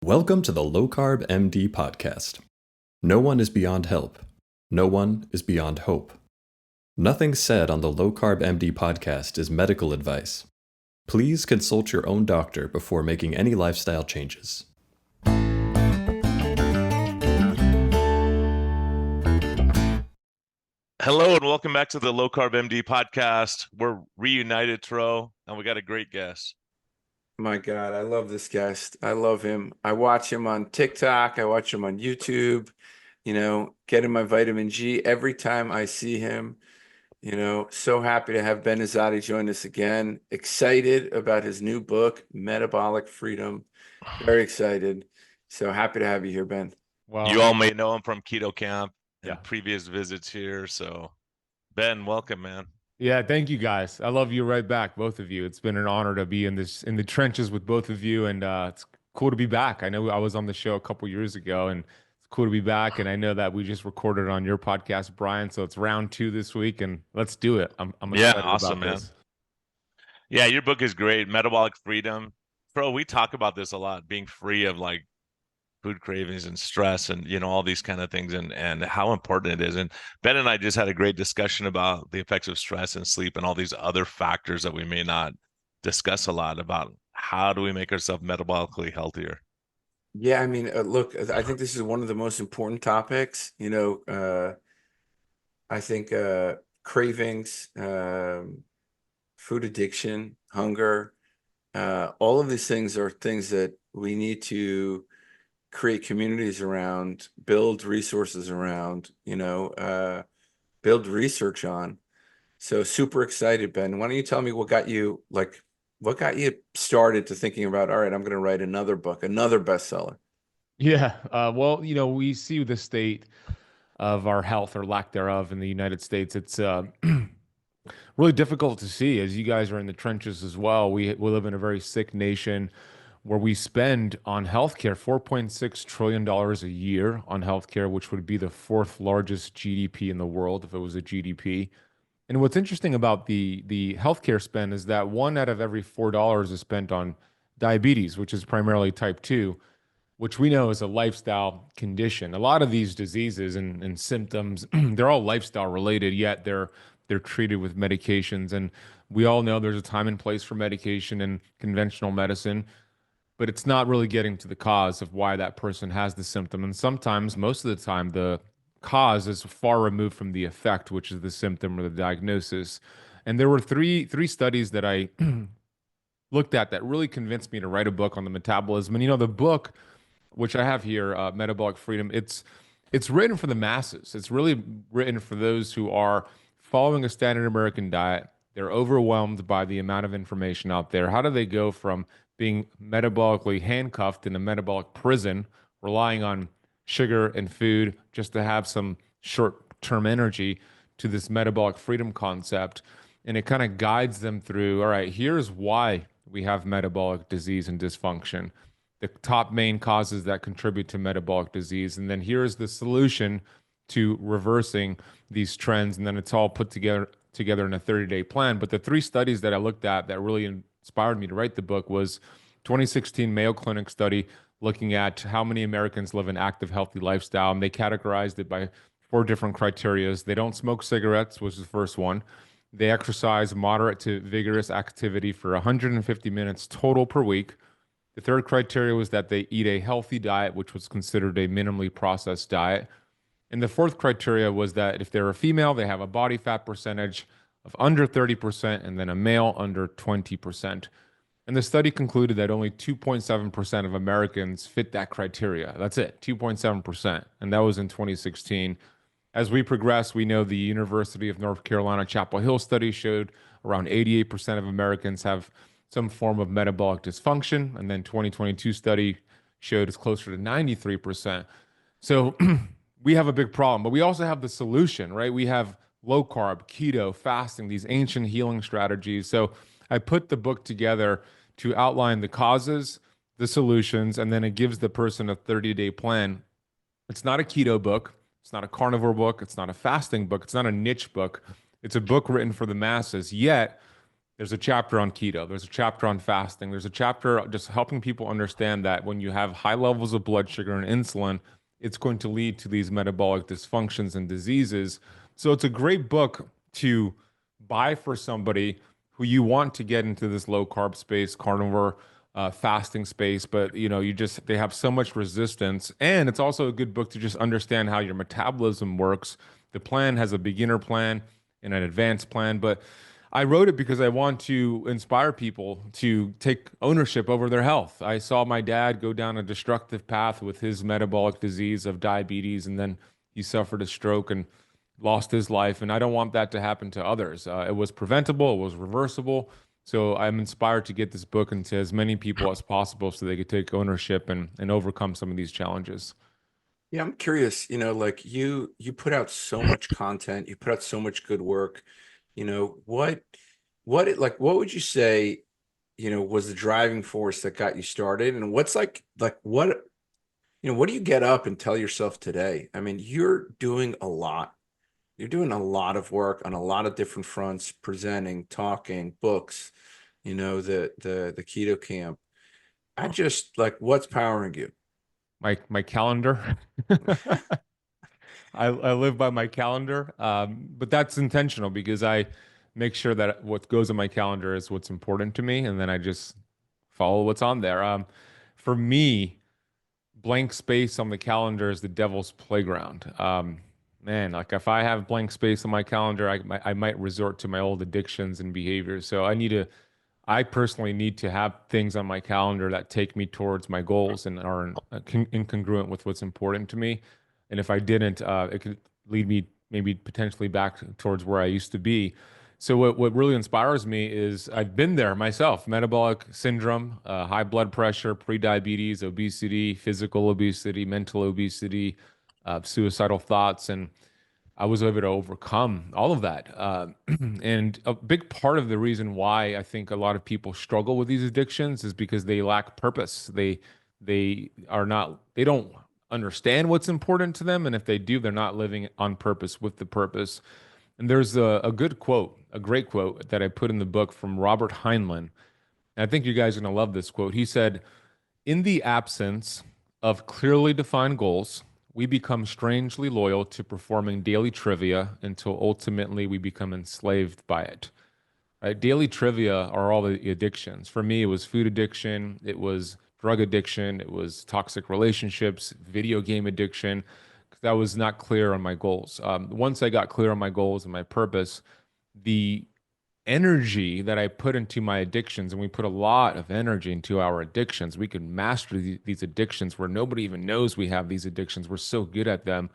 Welcome to the Low Carb MD podcast. No one is beyond help. No one is beyond hope. Nothing said on the Low Carb MD podcast is medical advice. Please consult your own doctor before making any lifestyle changes. Hello and welcome back to the Low Carb MD podcast. We're reunited, Tro, and we got a great guest. My God, I love this guest. I love him. I watch him on TikTok. I watch him on YouTube, getting my vitamin G every time I see him. So happy to have Ben Azadi join us again. Excited about his new book, Metabolic Freedom. Very excited. So happy to have you here, Ben. Well, you all may know him from Keto Kamp and previous visits here. So, Ben, welcome, man. Yeah, thank you guys. I love you right back, both of you. It's been an honor to be in the trenches with both of you, and it's cool to be back. I know I was on the show a couple years ago, and it's cool to be back. And I know that we just recorded on your podcast, Brian. So it's round 2 this week, and let's do it. I'm excited awesome, about this. Man. Yeah, your book is great, Metabolic Freedom. Bro, we talk about this a lot, being free of like food cravings and stress and all these kind of things and how important it is. And Ben and I just had a great discussion about the effects of stress and sleep and all these other factors that we may not discuss a lot about. How do we make ourselves metabolically healthier? Yeah, I mean, look, I think this is one of the most important topics. I think cravings, food addiction, hunger, all of these things are things that we need to create communities around, build resources around, build research on. So super excited, Ben. Why don't you tell me what got you started to thinking about, all right, I'm going to write another book, another bestseller? Yeah. Well, we see the state of our health or lack thereof in the United States. It's really difficult to see, as you guys are in the trenches as well. We live in a very sick nation where we spend on healthcare $4.6 trillion a year on healthcare, which would be the 4th largest GDP in the world if it was a GDP. And what's interesting about the healthcare spend is that 1 out of every $4 is spent on diabetes, which is primarily type 2, which we know is a lifestyle condition. A lot of these diseases and symptoms, they're all lifestyle related, yet they're treated with medications. And we all know there's a time and place for medication and conventional medicine, but it's not really getting to the cause of why that person has the symptom. And sometimes, most of the time, the cause is far removed from the effect, which is the symptom or the diagnosis. And there were three studies that I looked at that really convinced me to write a book on the metabolism. And the book, which I have here, Metabolic Freedom, it's written for the masses. It's really written for those who are following a standard American diet. They're overwhelmed by the amount of information out there. How do they go from being metabolically handcuffed in a metabolic prison, relying on sugar and food just to have some short-term energy, to this metabolic freedom concept? And it kind of guides them through, all right, here's why we have metabolic disease and dysfunction, the top main causes that contribute to metabolic disease. And then here's the solution to reversing these trends. And then it's all put together in a 30-day plan. But the 3 studies that I looked at that really inspired me to write the book was 2016 Mayo Clinic study looking at how many Americans live an active, healthy lifestyle. And they categorized it by 4 different criterias. They don't smoke cigarettes, which is the first one. They exercise moderate to vigorous activity for 150 minutes total per week. The 3rd criteria was that they eat a healthy diet, which was considered a minimally processed diet. And the 4th criteria was that if they're a female, they have a body fat percentage of under 30%, and then a male under 20%. And the study concluded that only 2.7% of Americans fit that criteria. That's it, 2.7%. And that was in 2016. As we progress, we know the University of North Carolina Chapel Hill study showed around 88% of Americans have some form of metabolic dysfunction. And then 2022 study showed it's closer to 93%. So we have a big problem, but we also have the solution, right? We have low carb, keto, fasting, these ancient healing strategies. So I put the book together to outline the causes, the solutions, and then it gives the person a 30-day plan. It's not a keto book. It's not a carnivore book. It's not a fasting book. It's not a niche book. It's a book written for the masses. Yet, There's a chapter on keto. There's a chapter on fasting. There's a chapter just helping people understand that when you have high levels of blood sugar and insulin, it's going to lead to these metabolic dysfunctions and diseases. So it's a great book to buy for somebody who you want to get into this low carb space, carnivore fasting space, but they have so much resistance. And it's also a good book to just understand how your metabolism works. The plan has a beginner plan and an advanced plan, but I wrote it because I want to inspire people to take ownership over their health. I saw my dad go down a destructive path with his metabolic disease of diabetes, and then he suffered a stroke and lost his life. And I don't want that to happen to others. It was preventable, it was reversible. So I'm inspired to get this book into as many people as possible so they could take ownership and overcome some of these challenges. Yeah, I'm curious, like you put out so much content, you put out so much good work. What would you say, was the driving force that got you started? And what's what do you get up and tell yourself today? I mean, you're doing a lot. You're doing a lot of work on a lot of different fronts, presenting, talking, books, the Keto Kamp. I just what's powering you? My calendar. I live by my calendar, but that's intentional because I make sure that what goes on my calendar is what's important to me, and then I just follow what's on there. For me, blank space on the calendar is the devil's playground. Man, like if I have blank space on my calendar, I might resort to my old addictions and behaviors. So I personally need to have things on my calendar that take me towards my goals and are incongruent with what's important to me. And if I didn't, it could lead me maybe potentially back towards where I used to be. So what really inspires me is I've been there myself, metabolic syndrome, high blood pressure, pre-diabetes, obesity, physical obesity, mental obesity, suicidal thoughts, and I was able to overcome all of that. And a big part of the reason why I think a lot of people struggle with these addictions is because they lack purpose. They don't understand what's important to them, and if they do, they're not living on purpose with the purpose. And there's a good quote, a great quote that I put in the book from Robert Heinlein. And I think you guys are going to love this quote. He said, "In the absence of clearly defined goals, we become strangely loyal to performing daily trivia until ultimately we become enslaved by it." Right? Daily trivia are all the addictions. For me, it was food addiction, it was drug addiction, it was toxic relationships, video game addiction, because I was not clear on my goals. Once I got clear on my goals and my purpose, the energy that I put into my addictions, and we put a lot of energy into our addictions. We can master these addictions where nobody even knows we have these addictions. We're so good at them.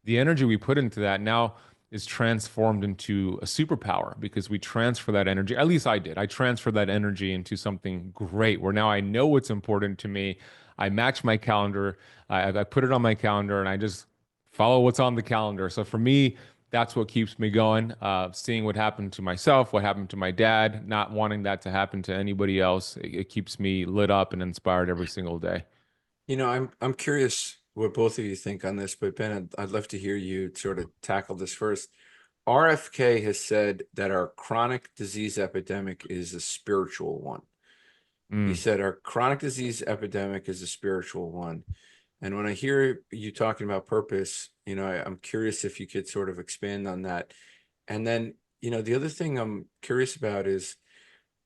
The energy we put into that now is transformed into a superpower because we transfer that energy. At least I did. I transfer that energy into something great where now I know what's important to me. I match my calendar. I put it on my calendar and I just follow what's on the calendar. So for me, that's what keeps me going. Seeing what happened to myself, what happened to my dad, not wanting that to happen to anybody else. It keeps me lit up and inspired every single day. I'm curious what both of you think on this, but Ben, I'd love to hear you sort of tackle this first. RFK has said that our chronic disease epidemic is a spiritual one. He said our chronic disease epidemic is a spiritual one. And when I hear you talking about purpose, I'm curious if you could sort of expand on that. And then, the other thing I'm curious about is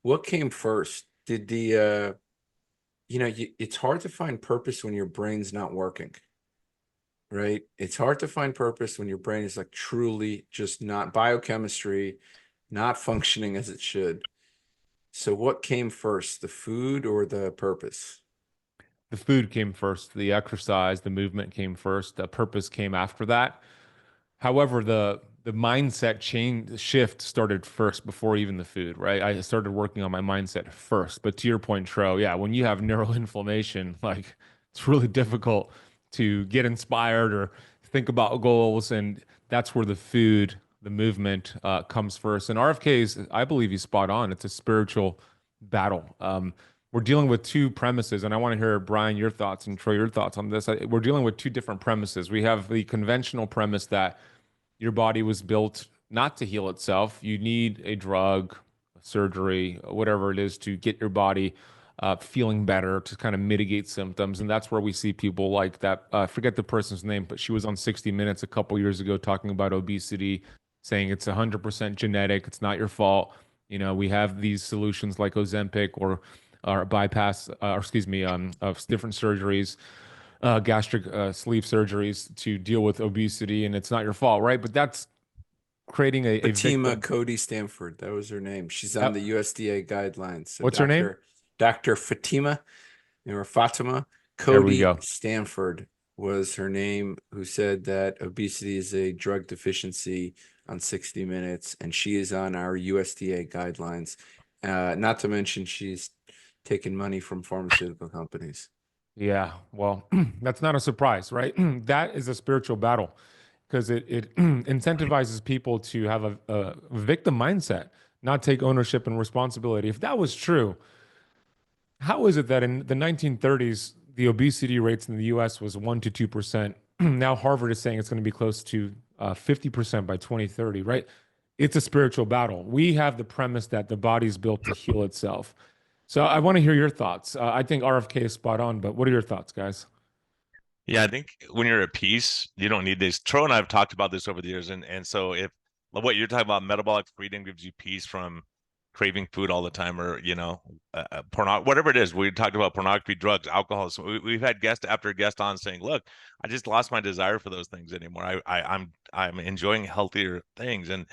what came first? Did it's hard to find purpose when your brain's not working, right? It's hard to find purpose when your brain is truly just not biochemistry, not functioning as it should. So what came first, the food or the purpose? The food came first, the exercise, the movement came first, the purpose came after that. However, the mindset change shift started first before even the food, right? I started working on my mindset first. But to your point, Tro, yeah, when you have neuroinflammation, it's really difficult to get inspired or think about goals, and that's where the food, the movement comes first. And RFK's, I believe he's spot on. It's a spiritual battle. We're dealing with two premises, and I want to hear, Brian, your thoughts, and Troy, your thoughts on this. We're dealing with two different premises. We have the conventional premise that your body was built not to heal itself. You need a drug, surgery, whatever it is, to get your body feeling better, to kind of mitigate symptoms. And that's where we see people like that. I forget the person's name, but she was on 60 Minutes a couple years ago talking about obesity, saying it's 100% genetic. It's not your fault. You know, we have these solutions like Ozempic or bypass, or excuse me, of different surgeries, gastric sleeve surgeries to deal with obesity, and it's not your fault, right? But that's creating a Fatima victim. Cody Stanford, that was her name. She's on Yep. the USDA guidelines. So What's her name? Dr. Fatima or Fatima There we Cody go. Stanford was her name, who said that obesity is a drug deficiency on 60 Minutes, and she is on our USDA guidelines. Not to mention she's taking money from pharmaceutical companies. Yeah, well, that's not a surprise, right? That is a spiritual battle because it incentivizes people to have a victim mindset, not take ownership and responsibility. If that was true, how is it that in the 1930s, the obesity rates in the US was 1 to 2%? Now Harvard is saying it's going to be close to 50% by 2030, right? It's a spiritual battle. We have the premise that the body's built to heal itself. So I want to hear your thoughts. I think RFK is spot on, but what are your thoughts, guys? Yeah, I think when you're at peace, you don't need this. Tro and I have talked about this over the years, and so if what you're talking about, metabolic freedom gives you peace from craving food all the time, or whatever it is. We talked about pornography, drugs, alcohol. So we've had guest after guest on saying, "Look, I just lost my desire for those things anymore. I'm enjoying healthier things." And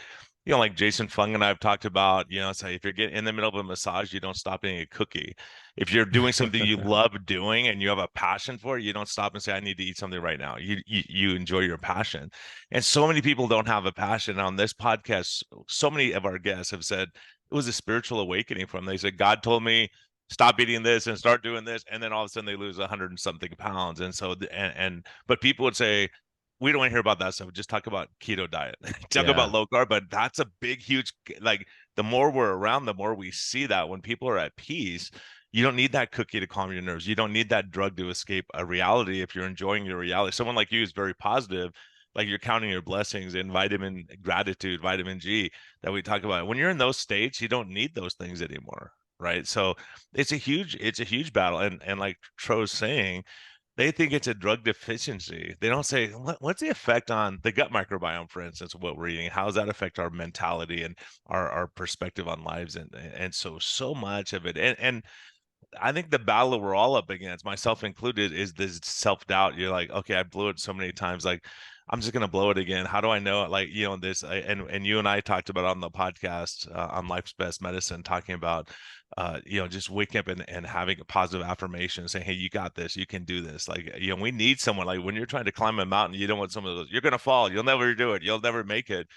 like Jason Fung and I have talked about, say if you're getting in the middle of a massage, you don't stop eating a cookie. If you're doing something you love doing and you have a passion for it, you don't stop and say, I need to eat something right now. You enjoy your passion. And so many people don't have a passion. On this podcast, so many of our guests have said it was a spiritual awakening from them. They said, God told me, stop eating this and start doing this. And then all of a sudden they lose 100 and something pounds. And so, but people would say, we don't want to hear about that stuff. Just talk about keto diet, talk Yeah. about low carb. But that's a big, huge, like the more we're around, the more we see that when people are at peace, you don't need that cookie to calm your nerves. You don't need that drug to escape a reality. If you're enjoying your reality, someone like you is very positive, like you're counting your blessings in vitamin gratitude, vitamin G that we talk about. When you're in those states, you don't need those things anymore. Right. So it's a huge battle. And like Tro's saying, they think it's a drug deficiency. They don't say, what's the effect on the gut microbiome, for instance, of what we're eating? How does that affect our mentality and our perspective on lives? And so much of it. And I think the battle that we're all up against, myself included, is this self-doubt. You're like, okay, I blew it so many times. Like, I'm just going to blow it again. How do I know it? Like, and you and I talked about on the podcast on Life's Best Medicine, talking about, just waking up and having a positive affirmation saying, hey, you got this, you can do this. Like, we need someone, like when you're trying to climb a mountain, you don't want someone that goes, you're going to fall. You'll never do it. You'll never make it.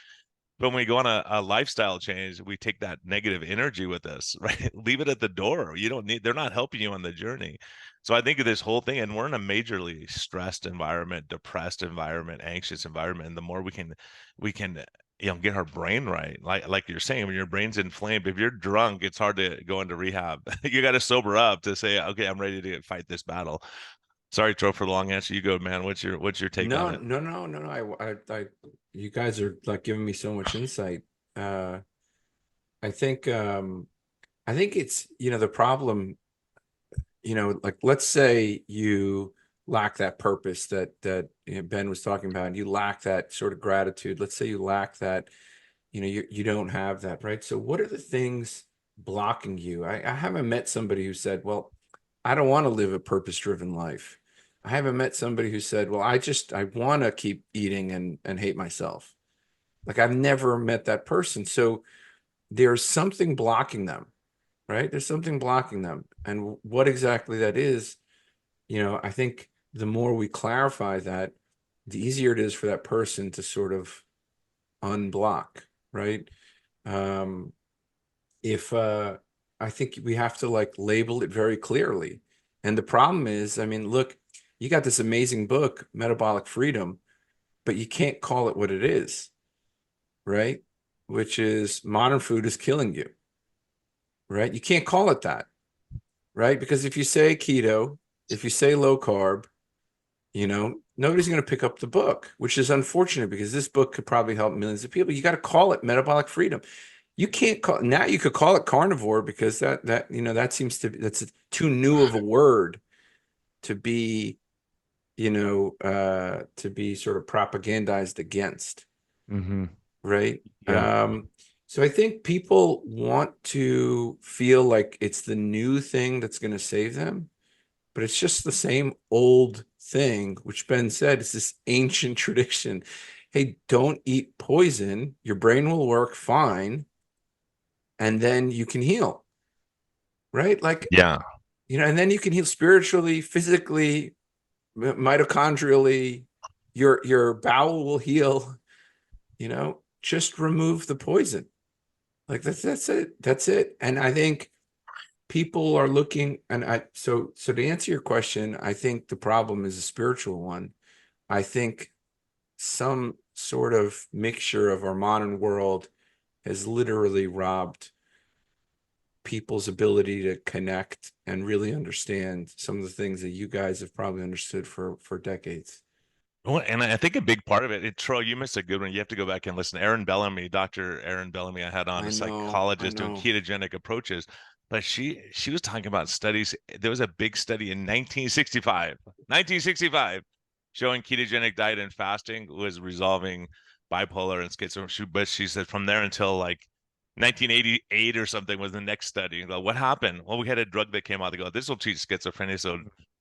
But when we go on a lifestyle change, we take that negative energy with us, right? Leave it at the door. They're not helping you on the journey. So I think of this whole thing, and we're in a majorly stressed environment, depressed environment, anxious environment. And the more we can, get our brain right. Like you're saying, when your brain's inflamed, if you're drunk, it's hard to go into rehab. You got to sober up to say, okay, I'm ready to fight this battle. Sorry, Tro, for the long answer. You go, man. What's your take on it? No. I you guys are like giving me so much insight. I think it's, the problem, like let's say you lack that purpose that Ben was talking about, and you lack that sort of gratitude. Let's say you lack that, you don't have that, right? So what are the things blocking you? I haven't met somebody who said, well, I don't want to live a purpose-driven life. I haven't met somebody who said, well, I want to keep eating and hate myself. Like I've never met that person. So there's something blocking them, right? There's something blocking them. And what exactly that is, I think the more we clarify that, the easier it is for that person to sort of unblock, right? I think we have to like label it very clearly. And the problem is, look, you got this amazing book, Metabolic Freedom, but you can't call it what it is, right? Which is modern food is killing you, right? You can't call it that, right? Because if you say keto, if you say low carb, nobody's going to pick up the book, which is unfortunate because this book could probably help millions of people. You got to call it Metabolic Freedom. You can't call now. You could call it carnivore because that seems to be that's too new of a word to be to be sort of propagandized against, Mm-hmm. right? Yeah. So I think people want to feel like it's the new thing that's going to save them, but it's just the same old thing, which Ben said, it's this ancient tradition. Hey, don't eat poison. Your brain will work fine, and then you can heal, right? Like, Yeah. and then you can heal spiritually, physically, mitochondrially. Your bowel will heal, just remove the poison. Like that's it. That's it. And I think people are looking, and so to answer your question, I think the problem is a spiritual one. I think some sort of mixture of our modern world has literally robbed people's ability to connect and really understand some of the things that you guys have probably understood for decades. Well, and I think a big part of Troy, you missed a good one. You have to go back and listen. Aaron Bellamy, Dr. Aaron Bellamy, I had on, I a know, I psychologist doing know. ketogenic approaches, but she was talking about studies. There was a big study in 1965, showing ketogenic diet and fasting was resolving bipolar and schizophrenia. But she said from there until like 1988 or something was the next study. Like, what happened? Well, we had a drug that came out. They go, this will treat schizophrenia, so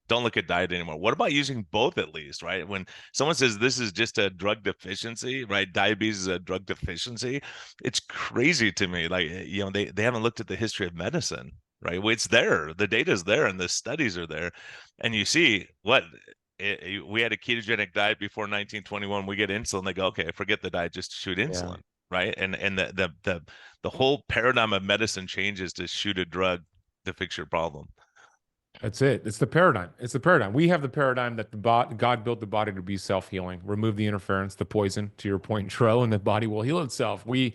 don't look at diet anymore. What about using both at least, right? When someone says this is just a drug deficiency, right? Diabetes is a drug deficiency. It's crazy to me. Like, they haven't looked at the history of medicine, right? Well, it's there. The data is there and the studies are there. And you see we had a ketogenic diet before 1921. We get insulin. They go, okay, forget the diet, just shoot Yeah. insulin, right? And the whole paradigm of medicine changes to shoot a drug to fix your problem. That's it. It's the paradigm. It's the paradigm. We have the paradigm that God built the body to be self-healing. Remove the interference, the poison, to your point, Tro, and the body will heal itself. We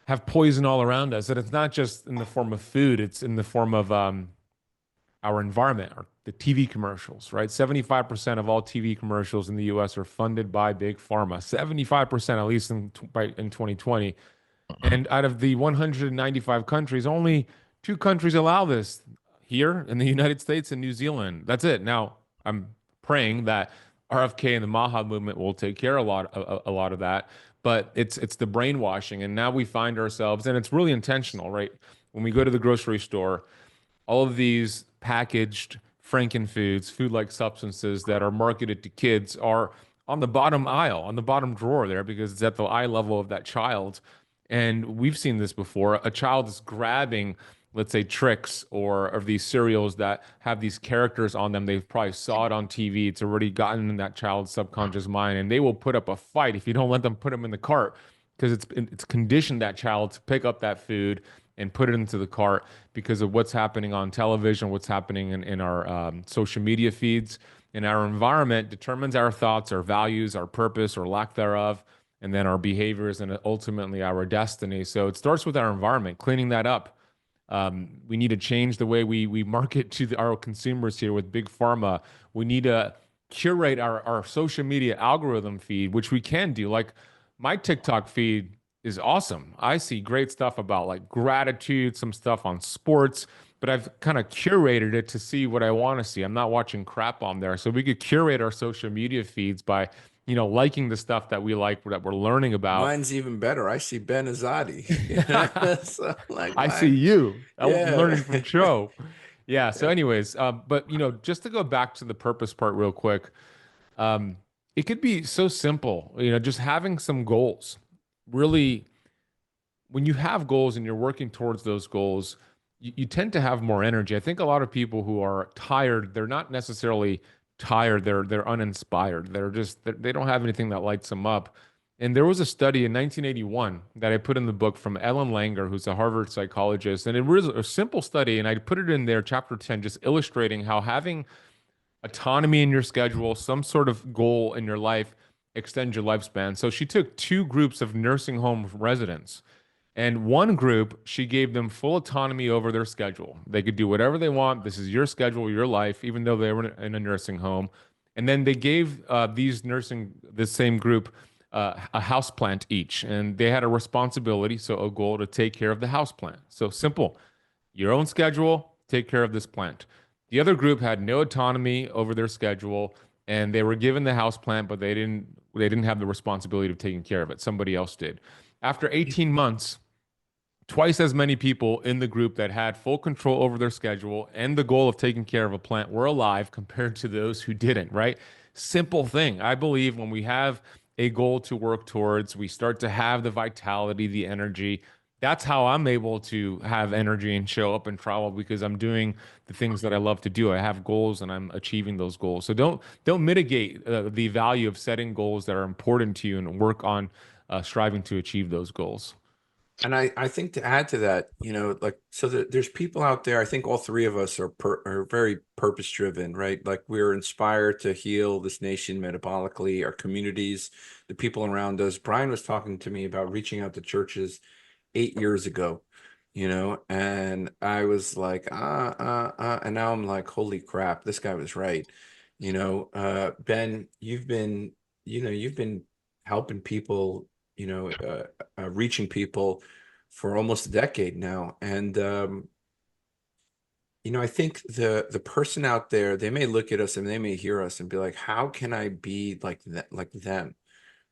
have poison all around us, and it's not just in the form of food. It's in the form of our environment, the TV commercials, right? 75% of all TV commercials in the U.S. are funded by big pharma. 75%, at least in 2020. And out of the 195 countries, only 2 countries allow this, here in the United States and New Zealand. That's it. Now, I'm praying that RFK and the Maha movement will take care of a lot of that, but it's the brainwashing. And now we find ourselves, and it's really intentional, right? When we go to the grocery store, all of these packaged frankenfoods, food-like substances that are marketed to kids are on the bottom aisle, on the bottom drawer there, because it's at the eye level of that child. And we've seen this before. A child is grabbing, let's say, Trix or these cereals that have these characters on them. They've probably saw it on TV. It's already gotten in that child's subconscious mind, and they will put up a fight if you don't let them put them in the cart, because it's conditioned that child to pick up that food and put it into the cart because of what's happening on television, what's happening in our social media feeds. And our environment determines our thoughts, our values, our purpose or lack thereof, and then our behaviors and ultimately our destiny. So it starts with our environment, cleaning that up. We need to change the way we market to our consumers here with big pharma. We need to curate our social media algorithm feed, which we can do. Like my TikTok feed is awesome. I see great stuff about like gratitude, some stuff on sports, but I've kind of curated it to see what I want to see. I'm not watching crap on there. So we could curate our social media feeds by, liking the stuff that we like, that we're learning about. Mine's even better. I see Ben Azadi. So, like, I see mine. you. I'm Yeah. learning from Cho. Yeah. So, anyways, but just to go back to the purpose part real quick, um, it could be so simple. Just having some goals. Really, when you have goals and you're working towards those goals, you tend to have more energy. I think a lot of people who are tired, they're not necessarily tired. They're uninspired. They don't have anything that lights them up. And there was a study in 1981 that I put in the book from Ellen Langer, who's a Harvard psychologist, and it was a simple study, and I put it in there, chapter 10, just illustrating how having autonomy in your schedule, some sort of goal in your life, extends your lifespan. So she took 2 groups of nursing home residents. And one group, she gave them full autonomy over their schedule. They could do whatever they want. This is your schedule, your life, even though they were in a nursing home. And then they gave this same group a house plant each, and they had a responsibility, so a goal to take care of the house plant. So simple, your own schedule, take care of this plant. The other group had no autonomy over their schedule, and they were given the house plant, but they didn't have the responsibility of taking care of it. Somebody else did. After 18 months, twice as many people in the group that had full control over their schedule and the goal of taking care of a plant were alive compared to those who didn't, right? Simple thing. I believe when we have a goal to work towards, we start to have the vitality, the energy. That's how I'm able to have energy and show up and travel, because I'm doing the things that I love to do. I have goals and I'm achieving those goals. So don't mitigate the value of setting goals that are important to you, and work on striving to achieve those goals. And I think to add to that, like, so that there's people out there, I think all three of us are very purpose driven, right? Like, we're inspired to heal this nation metabolically, our communities, the people around us. Brian was talking to me about reaching out to churches 8 years ago, and I was like, and now I'm like, holy crap, this guy was right. Ben, you've been helping people, reaching people for almost a decade now. And, I think the person out there, they may look at us and they may hear us and be like, how can I be like that, like them?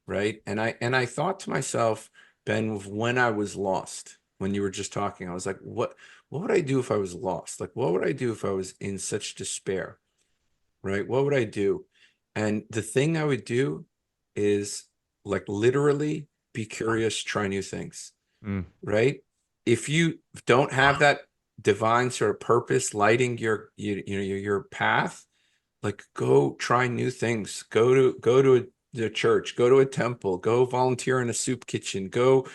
Right. And I thought to myself, Ben, when I was lost, when you were just talking, I was like, what would I do if I was lost? Like, what would I do if I was in such despair? Right? What would I do? And the thing I would do is, like, literally be curious, try new things. Right? If you don't have that divine sort of purpose lighting your path, like, go try new things. Go to the church, go to a temple, go volunteer in a soup kitchen, go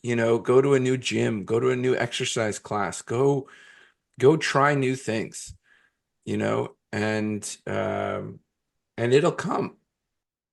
to a new gym, go to a new exercise class, go try new things, and it'll come.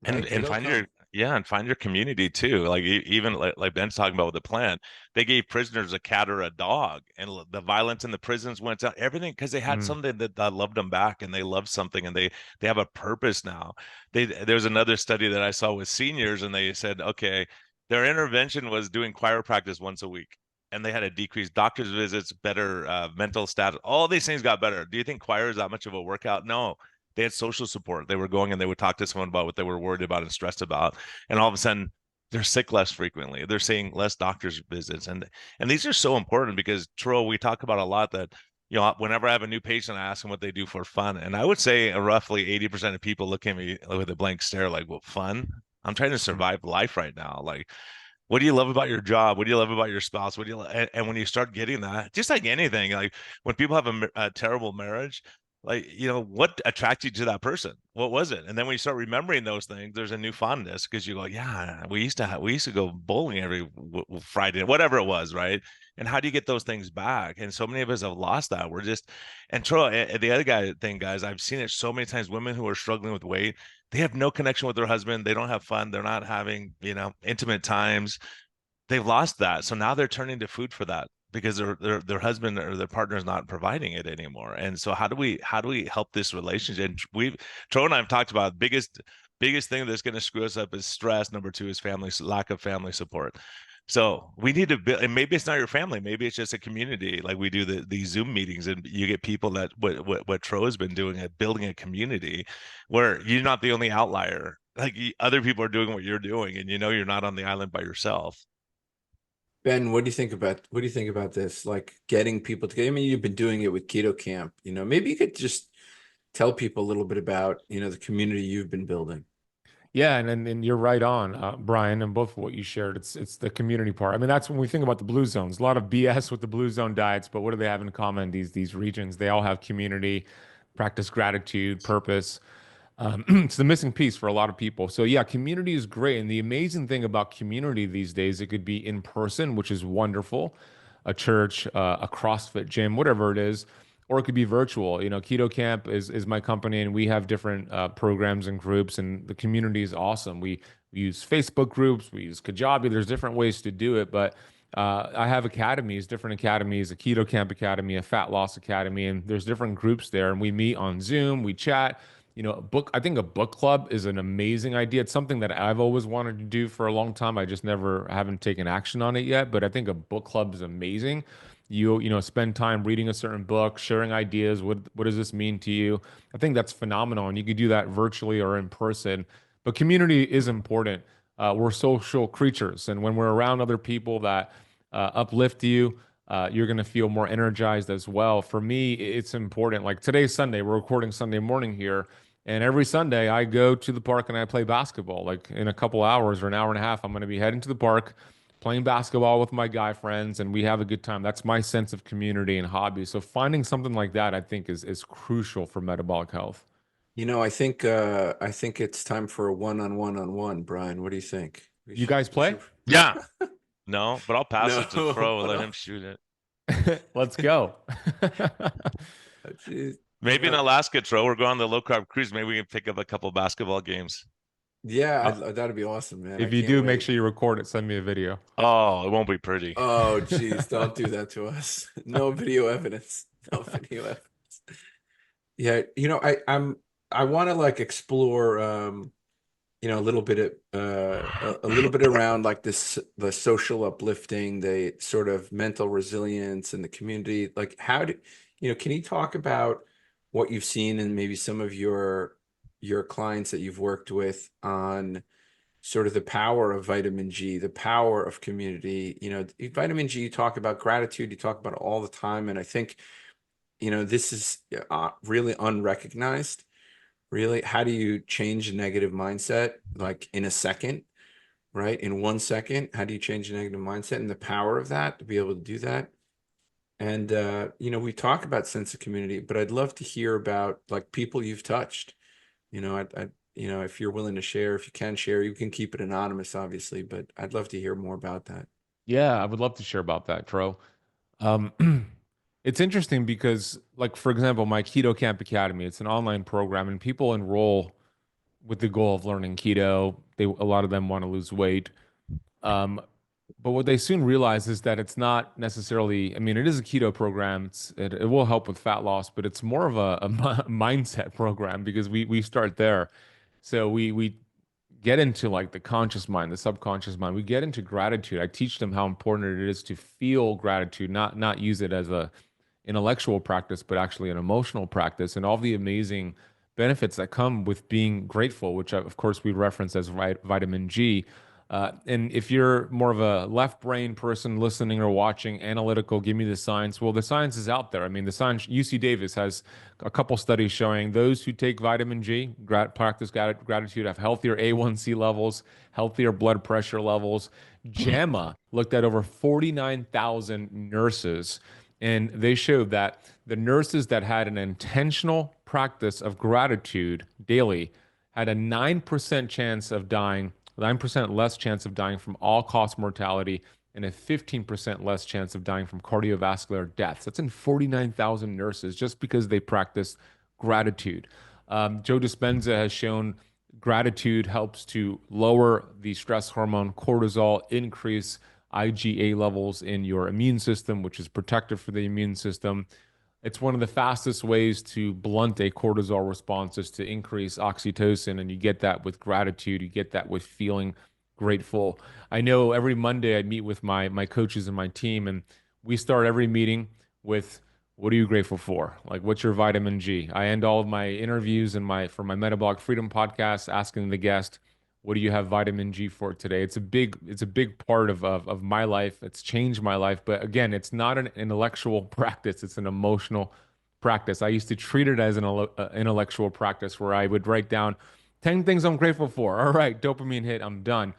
And Right? and find your and find your community too. Like even like Ben's talking about with the plan, they gave prisoners a cat or a dog, and the violence in the prisons went down. Everything because they had something that loved them back, and they loved something, and they have a purpose now. There's another study that I saw with seniors, and they said, okay, their intervention was doing choir practice once a week, and they had a decreased doctor's visits, better mental status. All these things got better. Do you think choir is that much of a workout? No, they had social support. They were going and they would talk to someone about what they were worried about and stressed about. And all of a sudden, they're sick less frequently. They're seeing less doctor's visits. And these are so important because, Tro, we talk about a lot that, whenever I have a new patient, I ask them what they do for fun. And I would say roughly 80% of people look at me with a blank stare like, well, fun? I'm trying to survive life right now. Like, what do you love about your job? What do you love about your spouse? What do you and when you start getting that, just like anything, like when people have a terrible marriage, like, what attracted you to that person? What was it? And then when you start remembering those things, there's a new fondness because you go, yeah, we used to go bowling every Friday, whatever it was, right? And how do you get those things back? And so many of us have lost that. We're just, and Troy, the other thing, guys, I've seen it so many times. Women who are struggling with weight, they have no connection with their husband. They don't have fun. They're not having, intimate times. They've lost that. So now they're turning to food for that because their husband or their partner is not providing it anymore. And so how do we help this relationship? And Tro and I have talked about biggest thing that's going to screw us up is stress. Number two is lack of family support. So we need to build, and maybe it's not your family, maybe it's just a community. Like we do these Zoom meetings, and you get people that what Tro has been doing at building a community where you're not the only outlier. Like other people are doing what you're doing, and you're not on the island by yourself. Ben, what do you think about this? Like, getting people together. I mean, you've been doing it with Keto Kamp. Maybe you could just tell people a little bit about, the community you've been building. Yeah, and you're right on, Brian, and both what you shared. It's the community part. I mean, that's when we think about the blue zones. A lot of BS with the blue zone diets, but what do they have in common? These regions, they all have community, practice gratitude, purpose. It's the missing piece for a lot of people. So yeah, community is great, and the amazing thing about community these days, it could be in person, which is wonderful, a church, a CrossFit gym, whatever it is, or it could be virtual. Keto Kamp is my company, and we have different programs and groups, and the community is awesome. We use Facebook groups, we use Kajabi. There's different ways to do it, but I have academies, different academies, a Keto Kamp Academy, a Fat Loss Academy, and there's different groups there, and we meet on Zoom, we chat. I think a book club is an amazing idea. It's something that I've always wanted to do for a long time. I just haven't taken action on it yet, but I think a book club is amazing. Spend time reading a certain book, sharing ideas. What does this mean to you? I think that's phenomenal. And you could do that virtually or in person. But community is important. We're social creatures. And when we're around other people that uplift you, you're going to feel more energized as well. For me, it's important. Like today's Sunday, we're recording Sunday morning here. And every Sunday, I go to the park and I play basketball. Like in a couple hours or an hour and a half, I'm going to be heading to the park, playing basketball with my guy friends, and we have a good time. That's my sense of community and hobby. So finding something like that, I think, is crucial for metabolic health. I think it's time for a one-on-one-on-one, Brian. What do you think? You guys play? Yeah. No, but I'll pass it to No, Fro and but let I'll- him shoot it. Let's go. Jeez. Maybe in Alaska, Tro, we're going on the low carb cruise. Maybe we can pick up a couple basketball games. Yeah, that'd be awesome, man. If I you can't do, wait. make sure you record it. Send me a video. Oh, it won't be pretty. Oh, geez, don't do that to us. No video evidence. No video evidence. Yeah, I want to like explore a little bit a little bit around like the social uplifting, the sort of mental resilience and the community. Like can you talk about what you've seen and maybe some of your clients that you've worked with on sort of the power of vitamin G, the power of community? Vitamin G, you talk about gratitude, you talk about it all the time. And I think, this is really unrecognized. Really, how do you change a negative mindset like in a second, right? In 1 second, how do you change a negative mindset, and the power of that to be able to do that? And, we talk about sense of community, but I'd love to hear about like people you've touched. If you're willing to share, if you can share, you can keep it anonymous, obviously, but I'd love to hear more about that. Yeah, I would love to share about that, Tro. Um, it's interesting because, like, for example, my Keto Kamp Academy, it's an online program, and people enroll with the goal of learning keto. A lot of them want to lose weight. Um, but what they soon realize is that it's not necessarily, I mean, it is a keto program. It will help with fat loss, but it's more of a mindset program because we start there. So we get into like the conscious mind, the subconscious mind. We get into gratitude. I teach them how important it is to feel gratitude, not use it as a intellectual practice, but actually an emotional practice, and all the amazing benefits that come with being grateful, which of course we reference as vitamin G. And if you're more of a left brain person listening or watching, analytical, give me the science. Well, the science is out there. I mean, the science, UC Davis has a couple studies showing those who take vitamin G, practice gratitude, have healthier A1C levels, healthier blood pressure levels. JAMA looked at over 49,000 nurses, and they showed that the nurses that had an intentional practice of gratitude daily had a 9% chance of dying, 9% less chance of dying from all-cause mortality, and a 15% less chance of dying from cardiovascular deaths. That's in 49,000 nurses just because they practice gratitude. Joe Dispenza has shown gratitude helps to lower the stress hormone cortisol, increase IgA levels in your immune system, which is protective for the immune system. It's one of the fastest ways to blunt a cortisol response is to increase oxytocin, and you get that with gratitude. You get that with feeling grateful. I know every Monday I meet with my coaches and my team, and we start every meeting with, what are you grateful for? Like, what's your vitamin G? I end all of my interviews and for my Metabolic Freedom podcast asking the guest, what do you have vitamin G for today? It's a big part of my life. It's changed my life. But again, it's not an intellectual practice. It's an emotional practice. I used to treat it as an intellectual practice where I would write down 10 things I'm grateful for. All right, dopamine hit, I'm done.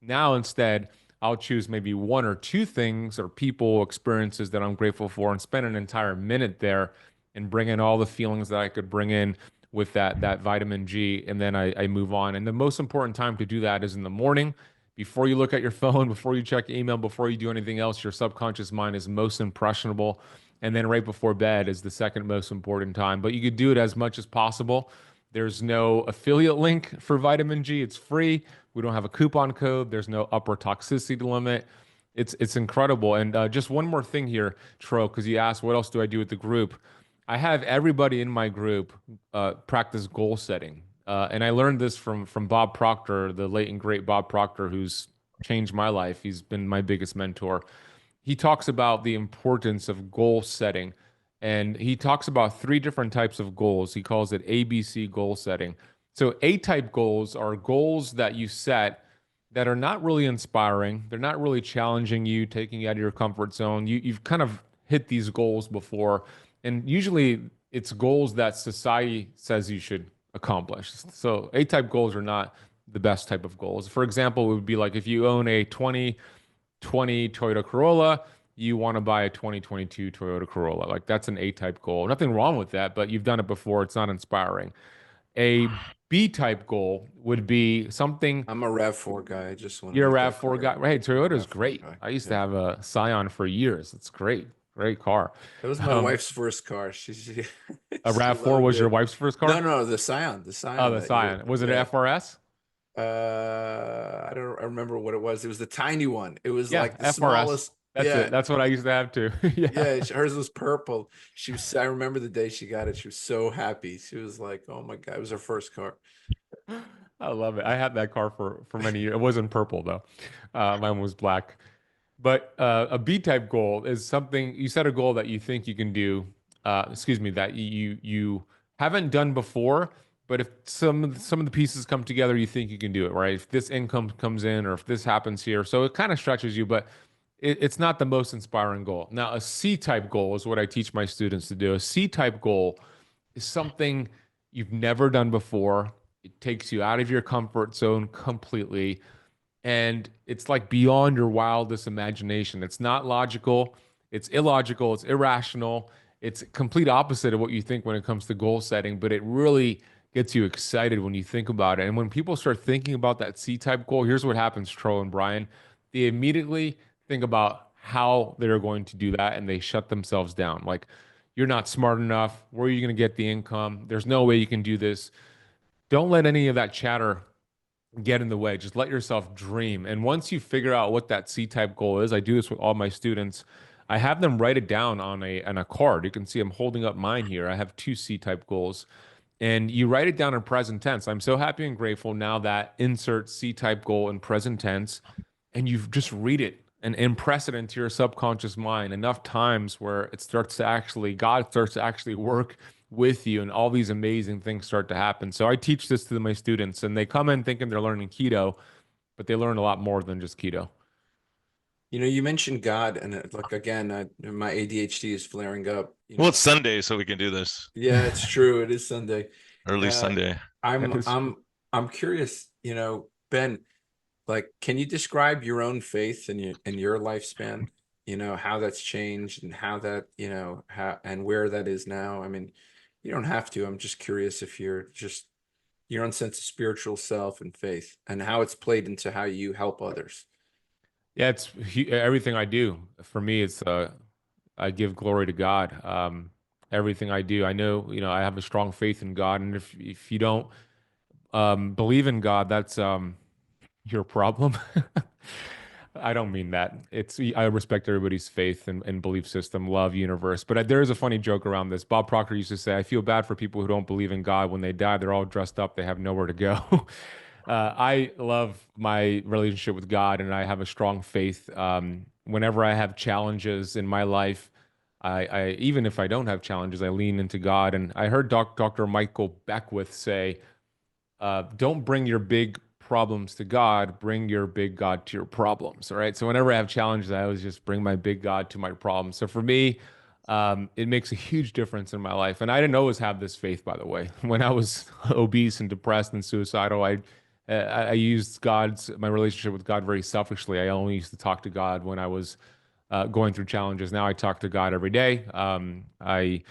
Now instead, I'll choose maybe one or two things or people, experiences that I'm grateful for and spend an entire minute there and bring in all the feelings that I could bring in with that vitamin G, and then I move on. And the most important time to do that is in the morning, before you look at your phone, before you check email, before you do anything else. Your subconscious mind is most impressionable, and then right before bed is the second most important time. But you could do it as much as possible. There's no affiliate link for vitamin G. It's free. We don't have a coupon code. There's no upper toxicity limit. It's incredible. And just one more thing here, Tro, because you asked what else do I do with the group. I have everybody in my group practice goal setting. And I learned this from Bob Proctor, the late and great Bob Proctor, who's changed my life. He's been my biggest mentor. He talks about the importance of goal setting. And he talks about three different types of goals. He calls it ABC goal setting. So A-type goals are goals that you set that are not really inspiring. They're not really challenging you, taking you out of your comfort zone. You've kind of hit these goals before. And usually it's goals that society says you should accomplish. So A-type goals are not the best type of goals. For example, it would be like if you own a 2020 Toyota Corolla, you want to buy a 2022 Toyota Corolla. Like that's an A-type goal. Nothing wrong with that, but you've done it before. It's not inspiring. A B-type goal would be something. I'm a RAV4 guy. I just want to You're a make that RAV4 clear. guy. Hey, Toyota's RAV4 great. guy. I used to Yeah. have a Scion for years. It's great. Great car. That was my wife's first car. She A she RAV4 loved was your it. wife's first car? No, the Scion, Oh, the that Scion. Was it an yeah. FRS? I remember what it was. It was the tiny one. It was Yeah, like the FRS. smallest. That's Yeah, it. That's what I used to have too. Yeah. yeah. Hers was purple. I remember the day she got it. She was so happy. She was like, "Oh my God!" It was her first car. I love it. I had that car for many years. It wasn't purple though. Mine was black. But a B-type goal is something you set a goal that you think you can do. Excuse me, that you haven't done before. But if some of the pieces come together, you think you can do it, right? If this income comes in, or if this happens here, so it kind of stretches you, but it's not the most inspiring goal. Now, a C-type goal is what I teach my students to do. A C-type goal is something you've never done before. It takes you out of your comfort zone completely. And it's like beyond your wildest imagination. It's not logical, it's illogical, it's irrational. It's complete opposite of what you think when it comes to goal setting, but it really gets you excited when you think about it. And when people start thinking about that C-type goal, here's what happens, Tro and Brian. They immediately think about how they're going to do that and they shut themselves down. Like, you're not smart enough. Where are you going to get the income? There's no way you can do this. Don't let any of that chatter get in the way. Just let yourself dream. And once you figure out what that C-type goal is, I do this with all my students. I have them write it down on a card. You can see I'm holding up mine here. I have two C-type goals. And you write it down in present tense. I'm so happy and grateful now that insert C-type goal in present tense, and you just read it and impress it into your subconscious mind enough times where God starts to actually work with you and all these amazing things start to happen. So I teach this to my students and they come in thinking they're learning keto, but they learn a lot more than just keto. You know, you mentioned God, and like again, my ADHD is flaring up. Well, it's Sunday, so we can do this. Yeah, it's true. It is Sunday. Early Sunday. I'm curious, Ben, like, can you describe your own faith and your lifespan? How that's changed and how that, how and where that is now. I mean, you don't have to. I'm just curious if you're just your own sense of spiritual self and faith and how it's played into how you help others. Yeah, it's everything I do. For me, it's I give glory to God. Everything I do, I know, I have a strong faith in God, and if you don't believe in God, that's your problem. I don't mean that. I respect everybody's faith and belief system, love, universe. But there is a funny joke around this. Bob Proctor used to say, "I feel bad for people who don't believe in God. When they die, they're all dressed up. They have nowhere to go." I love my relationship with God, and I have a strong faith. Whenever I have challenges in my life, I even if I don't have challenges, I lean into God. And I heard Dr. Michael Beckwith say, "Don't bring your big problems to God, bring your big God to your problems." All right. So whenever I have challenges, I always just bring my big God to my problems. So for me, it makes a huge difference in my life. And I didn't always have this faith, by the way. When I was obese and depressed and suicidal, I used my relationship with God very selfishly. I only used to talk to God when I was going through challenges. Now I talk to God every day. I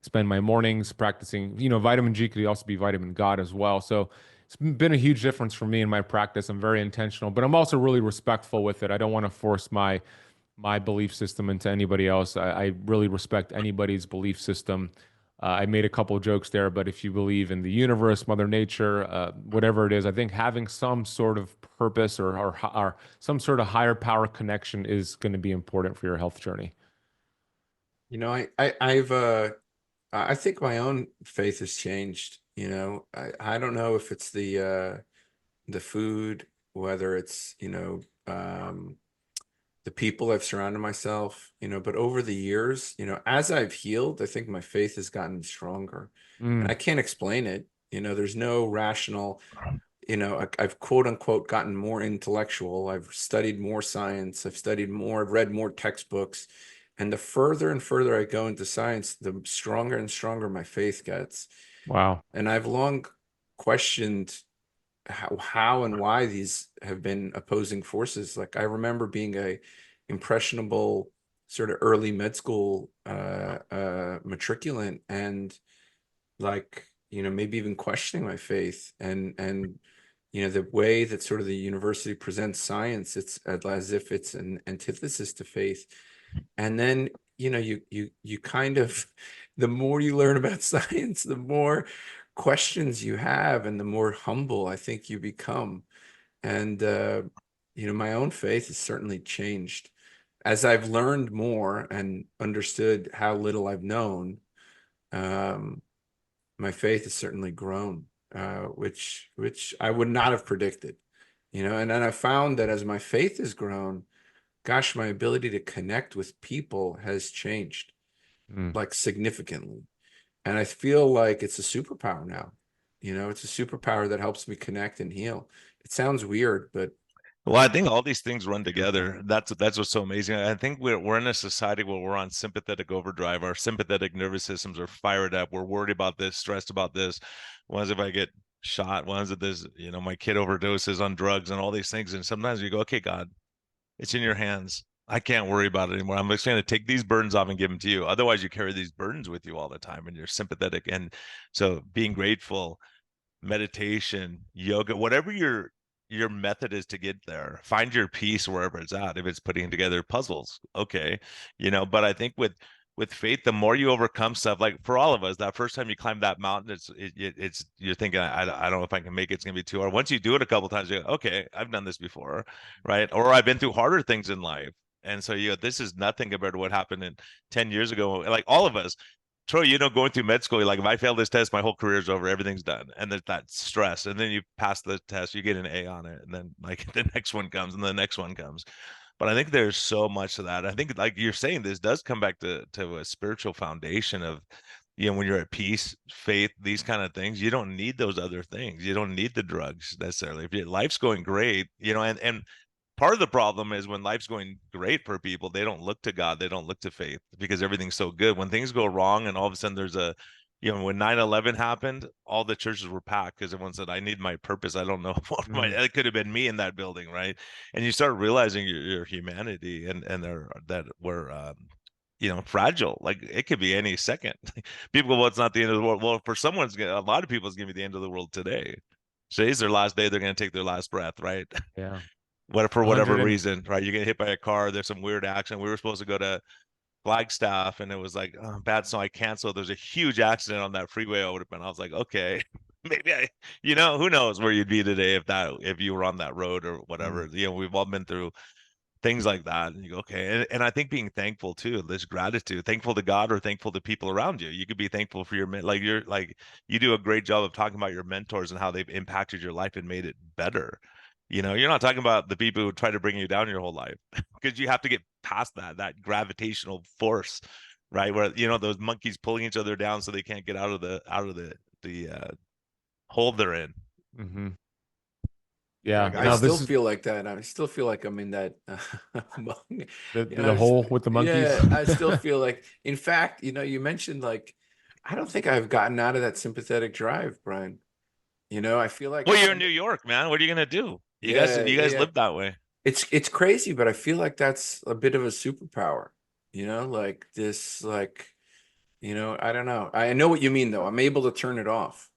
spend my mornings practicing. Vitamin G could also be vitamin God as well. So it's been a huge difference for me in my practice. I'm very intentional, but I'm also really respectful with it. I don't want to force my belief system into anybody else. I really respect anybody's belief system. I made a couple of jokes there, but if you believe in the universe, Mother Nature, whatever it is, I think having some sort of purpose or some sort of higher power connection is going to be important for your health journey. I've I think my own faith has changed. You know, I don't know if it's the food, whether it's, the people I've surrounded myself, but over the years, as I've healed, I think my faith has gotten stronger. And I can't explain it. There's no rational, I've quote unquote gotten more intellectual. I've studied more science. I've studied more, I've read more textbooks. And the further and further I go into science, the stronger and stronger my faith gets. Wow. And I've long questioned how and why these have been opposing forces. Like, I remember being a impressionable sort of early med school matriculant, and like, maybe even questioning my faith, and the way that sort of the university presents science, it's as if it's an antithesis to faith. And then, you kind of, the more you learn about science, the more questions you have, and the more humble I think you become. And, my own faith has certainly changed. As I've learned more and understood how little I've known, my faith has certainly grown, which I would not have predicted, and then I found that as my faith has grown, gosh, my ability to connect with people has changed, like, significantly. And I feel like it's a superpower now. It's a superpower that helps me connect and heal. It sounds weird, but Well, I think all these things run together. That's what's so amazing. I think we're in a society where we're on sympathetic overdrive. Our sympathetic nervous systems are fired up. We're worried about this, stressed about this. What if I get shot? What if this, my kid overdoses on drugs and all these things? And sometimes you go, okay, God, it's in your hands. I can't worry about it anymore. I'm just going to take these burdens off and give them to you. Otherwise, you carry these burdens with you all the time, and you're sympathetic. And so, being grateful, meditation, yoga, whatever your method is to get there, find your peace wherever it's at. If it's putting together puzzles, okay, but I think with faith, the more you overcome stuff, like for all of us, that first time you climb that mountain, it's you're thinking, I don't know if I can make it. It's gonna be too hard. Once you do it a couple of times, you go, okay, I've done this before, right? Or I've been through harder things in life, and so this is nothing compared to what happened in 10 years ago. Like all of us, Troy, going through med school, you're like, if I fail this test, my whole career's over, everything's done. And there's that stress. And then you pass the test, you get an A on it. And then like the next one comes and the next one comes. But I think there's so much to that. I think, like you're saying, this does come back to a spiritual foundation of, when you're at peace, faith, these kind of things. You don't need those other things. You don't need the drugs necessarily. If your life's going great, and part of the problem is when life's going great for people, they don't look to God, they don't look to faith because everything's so good. When things go wrong and all of a sudden there's when 9/11 happened, all the churches were packed because everyone said, I need my purpose. I don't know what it could have been me in that building, right? And you start realizing your humanity and that we're fragile. Like it could be any second. People go, well, it's not the end of the world. Well, for a lot of people, it's gonna be the end of the world today. Today's their last day, they're gonna take their last breath, right? Yeah. For whatever reason, right? You get hit by a car, there's some weird accident. We were supposed to go to Flagstaff and it was like, oh, bad, so I canceled. There's a huge accident on that freeway. I was like, okay, maybe who knows where you'd be today if you were on that road or whatever. We've all been through things like that, and you go, okay. And I think being thankful too, this gratitude, thankful to God or thankful to people around you. You could be thankful for you do a great job of talking about your mentors and how they've impacted your life and made it better. You're not talking about the people who try to bring you down your whole life because you have to get past that gravitational force, right? Where those monkeys pulling each other down so they can't get out of the hole they're in. Mm-hmm. Yeah, I still feel like that. I still feel like I'm in that the hole with the monkeys. Yeah, I still feel like, in fact, you mentioned, like, I don't think I've gotten out of that sympathetic drive, Brian. I feel like, well, you're in New York, man. What are you gonna do? You guys live that way. It's crazy, but I feel like that's a bit of a superpower. Like this, like, I don't know. I know what you mean, though. I'm able to turn it off.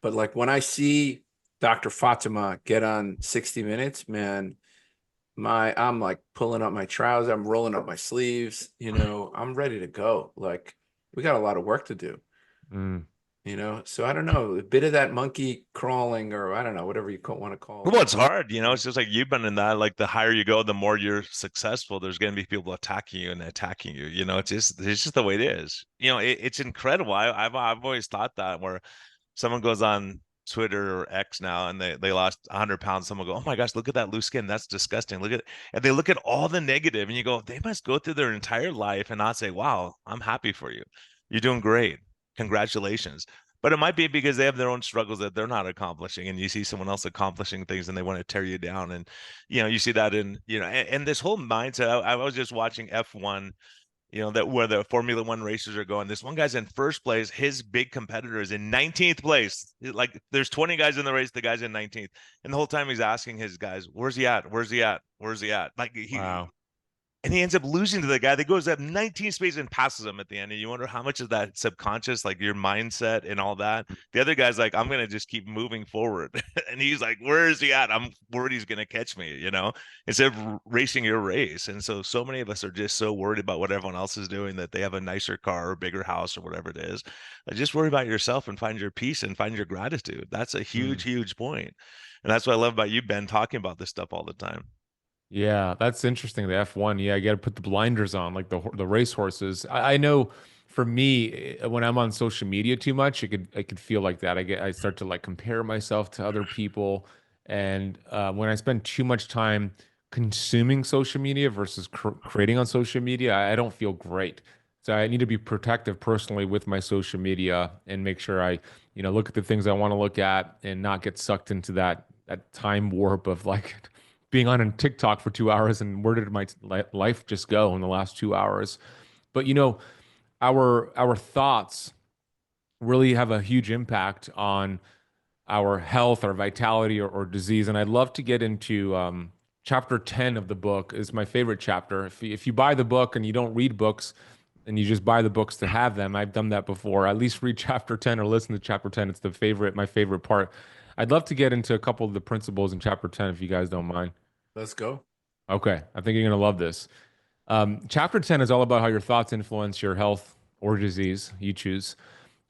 But like when I see Dr. Fatima get on 60 Minutes, man, I'm like pulling up my trousers, I'm rolling up my sleeves, I'm ready to go. Like, we got a lot of work to do. you know? So I don't know, a bit of that monkey crawling, or I don't know, whatever you want to call Well, it. it's hard, you know. It's just like you've been in that. Like the higher you go, the more you're successful. There's going to be people attacking you and attacking you. You know, it's just the way it is. You know, it's incredible. I've always thought that where someone goes on Twitter or X now and they lost 100 pounds. Someone go, oh my gosh, look at that loose skin. That's disgusting. Look at, and they look at all the negative and you go, they must go through their entire life and not say, wow, I'm happy for you. You're doing great. Congratulations. But it might be because they have their own struggles that they're not accomplishing, and you see someone else accomplishing things and they want to tear you down. And you see that in, and this whole mindset. I was just watching F1, that where the Formula One racers are going. This one guy's in first place. His big competitor is in 19th place. Like there's 20 guys in the race. The guy's in 19th. And the whole time he's asking his guys, where's he at? Where's he at? Where's he at? Like Wow. and he ends up losing to the guy that goes up 19 spaces and passes him at the end. And you wonder how much of that subconscious, like your mindset and all that. The other guy's like, I'm going to just keep moving forward. And he's like, where is he at? I'm worried he's going to catch me, instead of racing your race. And so many of us are just so worried about what everyone else is doing, that they have a nicer car or bigger house or whatever it is. Just worry about yourself and find your peace and find your gratitude. That's a huge, huge point. And that's what I love about you, Ben, talking about this stuff all the time. Yeah, that's interesting. The F1, yeah, you got to put the blinders on, like the race horses. I know for me, when I'm on social media too much, I could feel like that. I start to like compare myself to other people, and when I spend too much time consuming social media versus creating on social media, I don't feel great. So I need to be protective personally with my social media and make sure I, look at the things I want to look at and not get sucked into that time warp of like being on a TikTok for 2 hours and where did my life just go in the last 2 hours? But our thoughts really have a huge impact on our health, our vitality, or disease. And I'd love to get into chapter 10 of the book is my favorite chapter. If you buy the book and you don't read books and you just buy the books to have them, I've done that before. At least read chapter 10 or listen to chapter 10. It's my favorite part. I'd love to get into a couple of the principles in chapter 10 if you guys don't mind. Let's go. Okay, I think you're going to love this. Chapter 10 is all about how your thoughts influence your health or disease, you choose.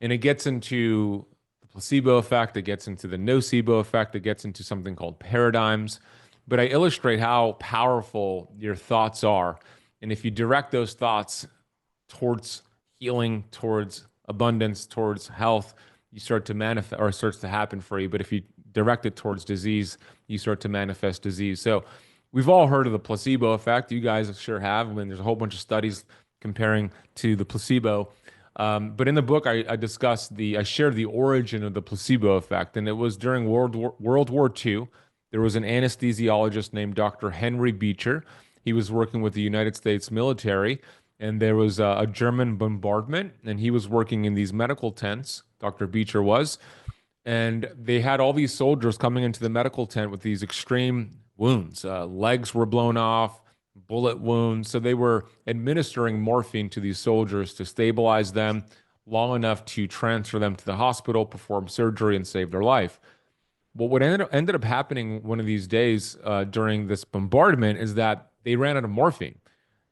And it gets into the placebo effect, it gets into the no-cebo effect, it gets into something called paradigms. But I illustrate how powerful your thoughts are. And if you direct those thoughts towards healing, towards abundance, towards health, you start to manifest, or it starts to happen for you. But if you direct it towards disease, you start to manifest disease. So we've all heard of the placebo effect. You guys sure have. I mean, there's a whole bunch of studies comparing to the placebo. But in the book, I shared the origin of the placebo effect. And it was during World War II. There was an anesthesiologist named Dr. Henry Beecher. He was working with the United States military, and there was a German bombardment, and he was working in these medical tents, Dr. Beecher was, and they had all these soldiers coming into the medical tent with these extreme wounds. Legs were blown off, bullet wounds. So they were administering morphine to these soldiers to stabilize them long enough to transfer them to the hospital, perform surgery, and save their life. Well, what ended up happening one of these days during this bombardment is that they ran out of morphine.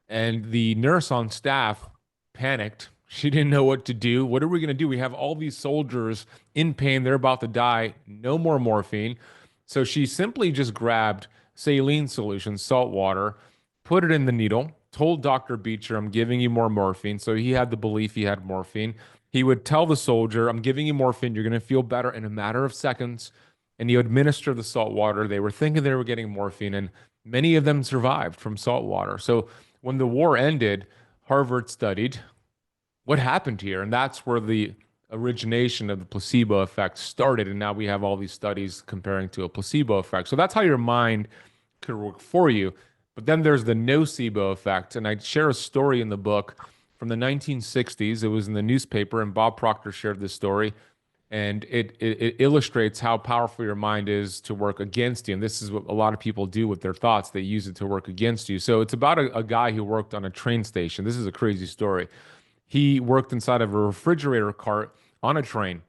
And the nurse on staff panicked. She didn't know what to do. What are we going to do? We have all these soldiers in pain. They're about to die. No more morphine. So she simply just grabbed saline solution, salt water, put it in the needle, told Dr. Beecher, I'm giving you more morphine. So he had the belief he had morphine. He would tell the soldier, I'm giving you morphine. You're going to feel better in a matter of seconds. And he would administer the salt water. They were thinking they were getting morphine, and many of them survived from salt water. So when the war ended, Harvard studied what happened here. And that's where the origination of the placebo effect started. And now we have all these studies comparing to a placebo effect. So that's how your mind could work for you. But then there's the nocebo effect. And I share a story in the book from the 1960s. It was in the newspaper, and Bob Proctor shared this story. And it illustrates how powerful your mind is to work against you. And this is what a lot of people do with their thoughts. They use it to work against you. So it's about a guy who worked on a train station. This is a crazy story. He worked inside of a refrigerator cart on a train.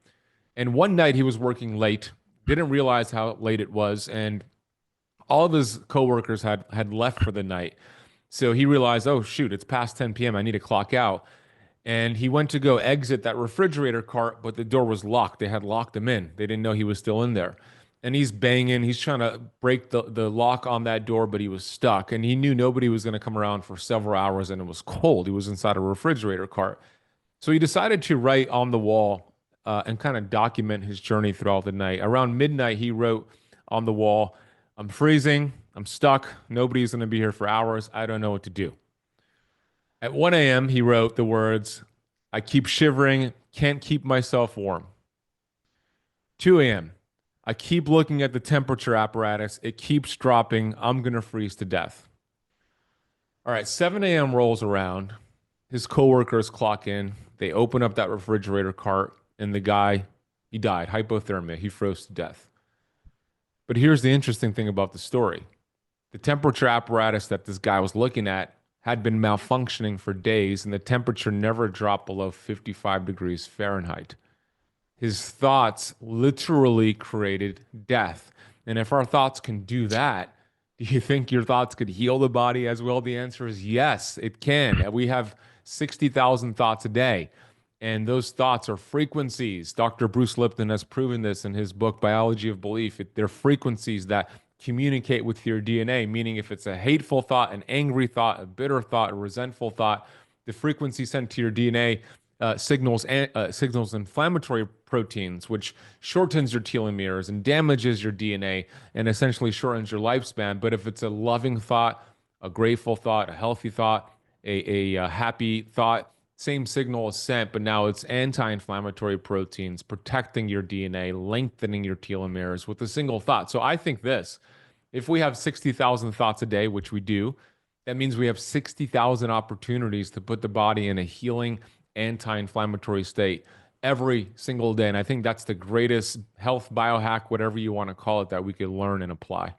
And one night he was working late, didn't realize how late it was. And all of his coworkers had left for the night. So he realized, oh, shoot, it's past 10 p.m. I need to clock out. And he went to go exit that refrigerator cart, but the door was locked. They had locked him in. They didn't know he was still in there. And he's banging. He's trying to break the lock on that door, but he was stuck. And he knew nobody was going to come around for several hours, and it was cold. He was inside a refrigerator cart. So he decided to write on the wall and kind of document his journey throughout the night. Around midnight, he wrote on the wall, "I'm freezing. I'm stuck. Nobody's going to be here for hours. I don't know what to do." At 1 a.m., he wrote the words, "I keep shivering, can't keep myself warm." 2 a.m., "I keep looking at the temperature apparatus. It keeps dropping. I'm going to freeze to death." All right, 7 a.m. rolls around. His coworkers clock in. They open up that refrigerator cart, and the guy, he died, hypothermia. He froze to death. But here's the interesting thing about the story. The temperature apparatus that this guy was looking at had been malfunctioning for days, and the temperature never dropped below 55 degrees Fahrenheit. His thoughts literally created death. And if our thoughts can do that, do you think your thoughts could heal the body as well? The answer is yes, it can. We have 60,000 thoughts a day, and those thoughts are frequencies. Dr. Bruce Lipton has proven this in his book, Biology of Belief. They're frequencies that communicate with your DNA, meaning if it's a hateful thought, an angry thought, a bitter thought, a resentful thought, the frequency sent to your DNA signals inflammatory proteins, which shortens your telomeres and damages your DNA and essentially shortens your lifespan. But if it's a loving thought, a grateful thought, a healthy thought, a happy thought, same signal is sent, but now it's anti-inflammatory proteins protecting your DNA, lengthening your telomeres with a single thought. So I think this, if we have 60,000 thoughts a day, which we do, that means we have 60,000 opportunities to put the body in a healing, anti-inflammatory state every single day. And I think that's the greatest health biohack, whatever you want to call it, that we could learn and apply.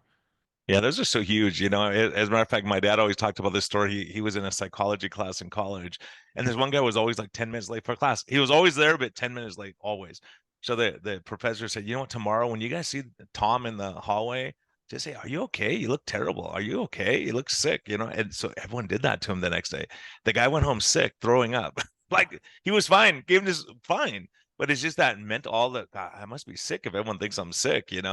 Yeah, those are so huge. As a matter of fact, my dad always talked about this story. He was in a psychology class in college, and this one guy was always like 10 minutes late for class. He was always there, but 10 minutes late, always. So the professor said, "You know what, tomorrow when you guys see Tom in the hallway, just say, 'Are you okay? You look terrible. Are you okay? You look sick,' And so everyone did that to him the next day. The guy went home sick, throwing up. Like he was fine, gave him this fine. But it's just that meant all that, God, I must be sick if everyone thinks I'm sick, and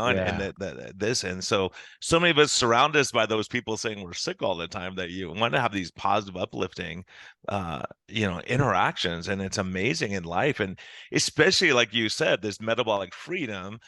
so many of us surround us by those people saying we're sick all the time, that you want to have these positive, uplifting, interactions. And it's amazing in life. And especially, like you said, this metabolic freedom,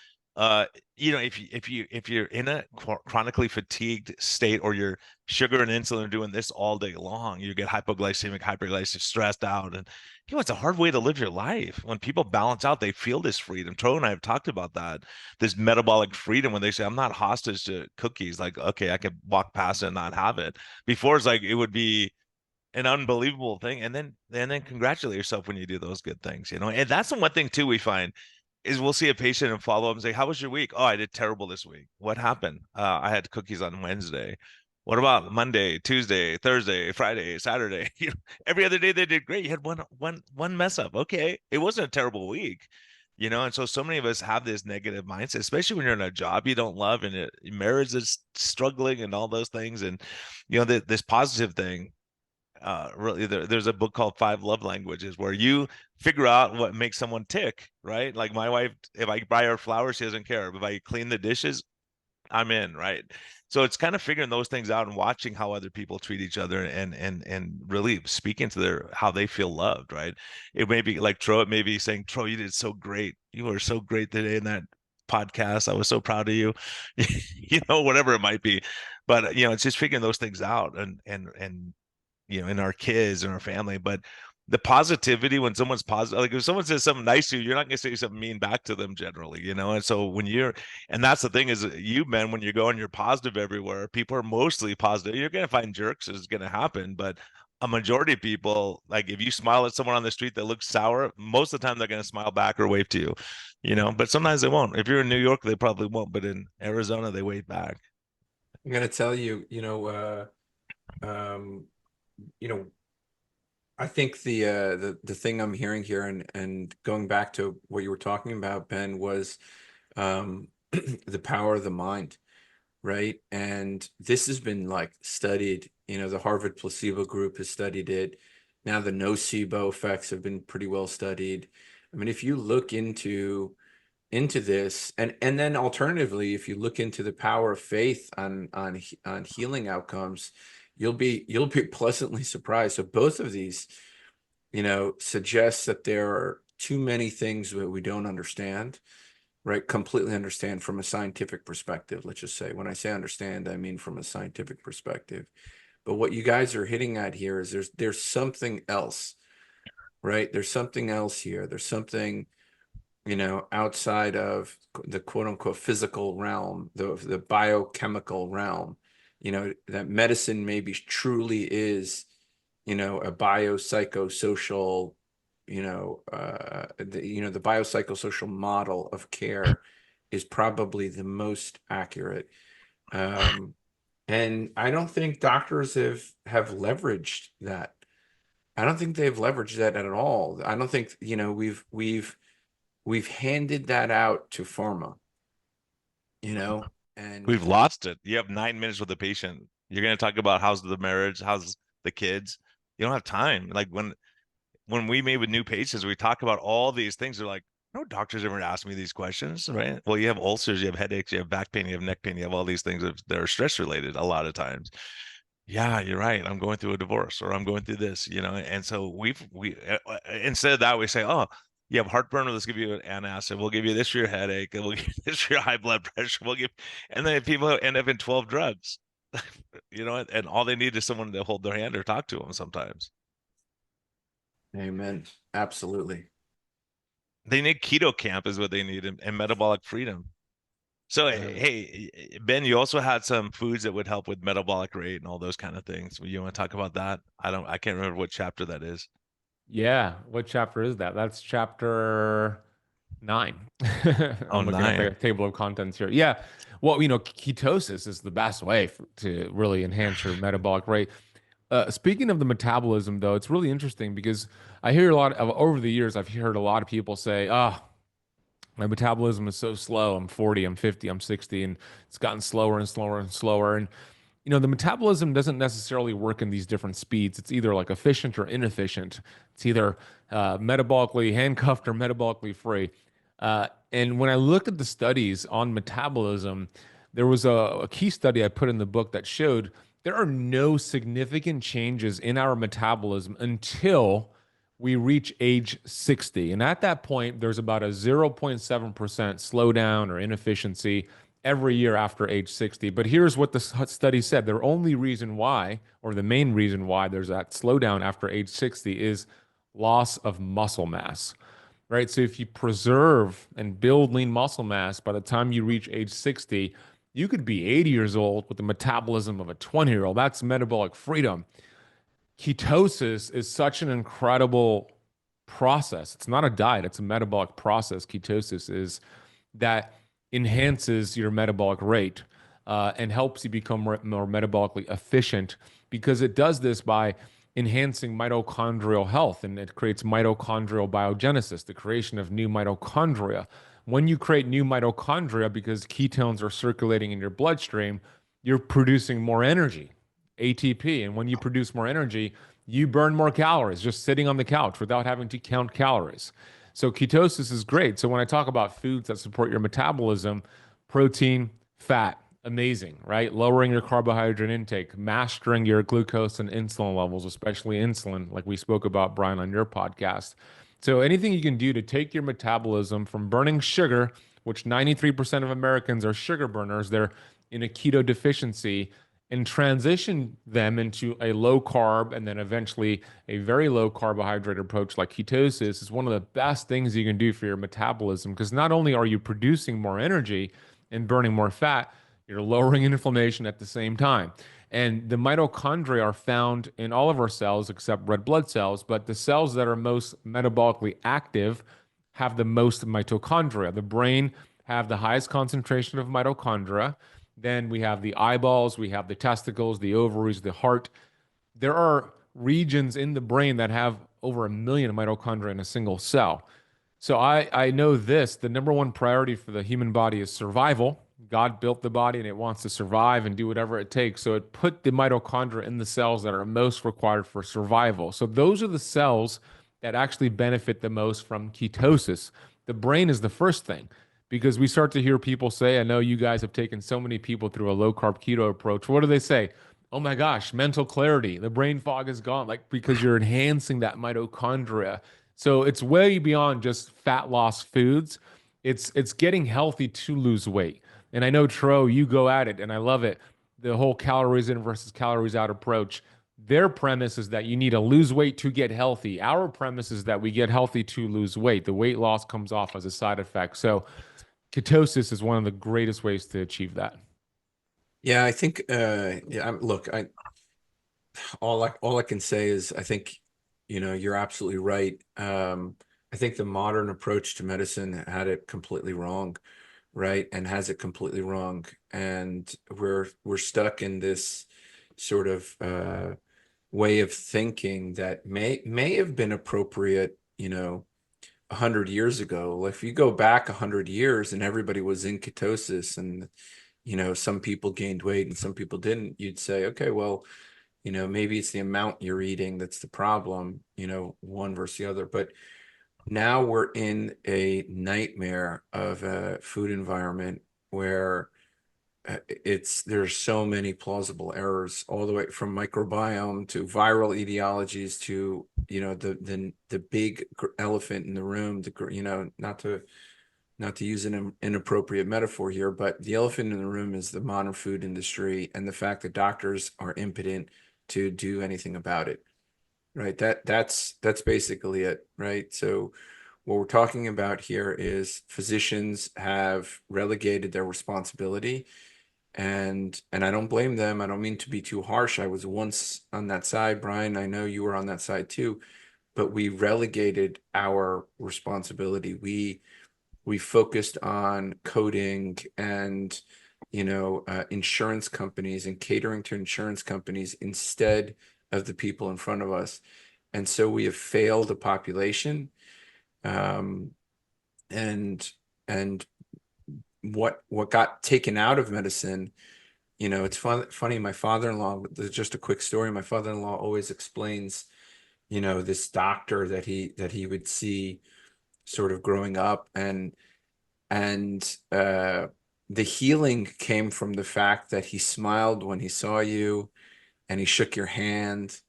if you're in a chronically fatigued state, or your sugar and insulin are doing this all day long, you get hypoglycemic, hyperglycemic, stressed out. And it's a hard way to live your life. When people balance out, they feel this freedom. Tro and I have talked about that, this metabolic freedom, when they say, "I'm not hostage to cookies." Like, okay, I could walk past it and not have it. Before, it's like it would be an unbelievable thing. And then congratulate yourself when you do those good things, And that's the one thing too we find is we'll see a patient and follow up and say, "How was your week?" "Oh, I did terrible this week." "What happened?" "I had cookies on Wednesday." "What about Monday, Tuesday, Thursday, Friday, Saturday?" Every other day they did great. You had one mess up. Okay, it wasn't a terrible week, And so many of us have this negative mindset, especially when you're in a job you don't love, and marriage is struggling and all those things. And this positive thing. Really, there's a book called 5 Love Languages, where you figure out what makes someone tick, right? Like my wife, if I buy her flowers, she doesn't care. If I clean the dishes, I'm in, right? So it's kind of figuring those things out and watching how other people treat each other, and really speaking to how they feel loved, right? It may be like Tro, it may be saying, "Tro, you did so great. You were so great today in that podcast. I was so proud of you." Whatever it might be. But it's just figuring those things out, and in our kids and our family. But the positivity, when someone's positive, like if someone says something nice to you, you're not going to say something mean back to them generally, And so and that's the thing is, men, when you go and you're positive everywhere, people are mostly positive. You're going to find jerks, it's going to happen. But a majority of people, like if you smile at someone on the street that looks sour, most of the time they're going to smile back or wave to you, but sometimes they won't. If you're in New York, they probably won't. But in Arizona, they wave back. I'm going to tell you, I think the thing I'm hearing here, and going back to what you were talking about, Ben, was the power of the mind, right? And this has been like studied. The Harvard placebo group has studied it. Now the nocebo effects have been pretty well studied. I mean, if you look into this, and then alternatively, if you look into the power of faith on healing outcomes, you'll be pleasantly surprised. So both of these, suggest that there are too many things that we don't understand, right? Completely understand from a scientific perspective. Let's just say, when I say understand, I mean from a scientific perspective. But what you guys are hitting at here is there's something else, right? There's something else here. There's something, outside of the quote unquote physical realm, the biochemical realm, that medicine maybe truly is, a biopsychosocial, the biopsychosocial model of care is probably the most accurate. And I don't think doctors have leveraged that. I don't think they've leveraged that at all. I don't think, we've handed that out to pharma, and We've lost it. You have 9 minutes with a patient. You're going to talk about how's the marriage, how's the kids. You don't have time. Like when we meet with new patients, we talk about all these things. They're like, no doctors ever ask me these questions, right? Well, you have ulcers, you have headaches, you have back pain, you have neck pain, you have all these things that are stress related a lot of times. Yeah, you're right. I'm going through a divorce, or I'm going through this, And so instead of that, we say, oh, you have heartburn, let's give you an antacid. We'll give you this for your headache, and we'll give you this for your high blood pressure. And then people end up in 12 drugs, and all they need is someone to hold their hand or talk to them sometimes. amen. Absolutely. They need Keto Kamp is what they need, and Metabolic Freedom. So, hey, Ben, you also had some foods that would help with metabolic rate and all those kind of things. You want to talk about that? I can't remember what chapter that is. Yeah. What chapter is that? That's chapter 9. Oh, I'm looking at the table of contents here. Yeah. Well, ketosis is the best way to really enhance your metabolic rate. Speaking of the metabolism, though, it's really interesting because I hear a lot over the years, I've heard a lot of people say, my metabolism is so slow. I'm 40, I'm 50, I'm 60, and it's gotten slower and slower and slower. And the metabolism doesn't necessarily work in these different speeds. It's either like efficient or inefficient. It's either metabolically handcuffed or metabolically free. And when I looked at the studies on metabolism, there was a key study I put in the book that showed there are no significant changes in our metabolism until we reach age 60. And at that point, there's about a 0.7% slowdown or inefficiency every year after age 60. But here's what the study said. The only reason why, or the main reason why there's that slowdown after age 60 is loss of muscle mass, right? So if you preserve and build lean muscle mass, by the time you reach age 60, you could be 80 years old with the metabolism of a 20-year-old. That's metabolic freedom. Ketosis is such an incredible process. It's not a diet, it's a metabolic process. Ketosis is that enhances your metabolic rate and helps you become more metabolically efficient, because it does this by enhancing mitochondrial health, and it creates mitochondrial biogenesis, the creation of new mitochondria. When you create new mitochondria, because ketones are circulating in your bloodstream, you're producing more energy, ATP. And when you produce more energy, you burn more calories just sitting on the couch without having to count calories. So ketosis is great. So when I talk about foods that support your metabolism, protein, fat, amazing, right? Lowering your carbohydrate intake, mastering your glucose and insulin levels, especially insulin, like we spoke about, Brian, on your podcast. So anything you can do to take your metabolism from burning sugar, which 93% of Americans are sugar burners, they're in a keto deficiency, and transition them into a low carb and then eventually a very low carbohydrate approach like ketosis is one of the best things you can do for your metabolism, because not only are you producing more energy and burning more fat, you're lowering inflammation at the same time. And the mitochondria are found in all of our cells except red blood cells, but the cells that are most metabolically active have the most mitochondria. The brain have the highest concentration of mitochondria. Then we have the eyeballs, we have the testicles, the ovaries, the heart. There are regions in the brain that have over 1 million mitochondria in a single cell. So I know this, the number one priority for the human body is survival. God built the body and it wants to survive and do whatever it takes. So it put the mitochondria in the cells that are most required for survival. So those are the cells that actually benefit the most from ketosis. The brain is the first thing because we start to hear people say, I know you guys have taken so many people through a low carb keto approach. What do they say? Oh my gosh, mental clarity. The brain fog is gone, like because you're enhancing that mitochondria. So it's way beyond just fat loss foods. It's getting healthy to lose weight. And I know, Tro, you go at it, and I love it. The whole calories in versus calories out approach. Their premise is that you need to lose weight to get healthy. Our premise is that we get healthy to lose weight. The weight loss comes off as a side effect. So ketosis is one of the greatest ways to achieve that. Yeah, I think look, all I can say is I think, you're absolutely right. I think the modern approach to medicine had it completely wrong, right? And has it completely wrong. And we're stuck in this sort of way of thinking that may have been appropriate, 100 years ago. Like if you go back 100 years and everybody was in ketosis and some people gained weight and some people didn't, you'd say, okay, well, maybe it's the amount you're eating that's the problem, one versus the other. But now we're in a nightmare of a food environment where there's so many plausible errors, all the way from microbiome to viral etiologies to the big elephant in the room, not to use an inappropriate metaphor here, but the elephant in the room is the modern food industry and the fact that doctors are impotent to do anything about it, right? That's basically it, right? So what we're talking about here is physicians have relegated their responsibility, and I don't blame them. I don't mean to be too harsh. I was once on that side, Brian. I know you were on that side too, but we relegated our responsibility. We focused on coding and insurance companies and catering to insurance companies instead of the people in front of us, and so we have failed the population. And what got taken out of medicine, it's funny. My father-in-law, just a quick story. My father-in-law always explains, this doctor that he would see sort of growing up, and the healing came from the fact that he smiled when he saw you, and he shook your hand,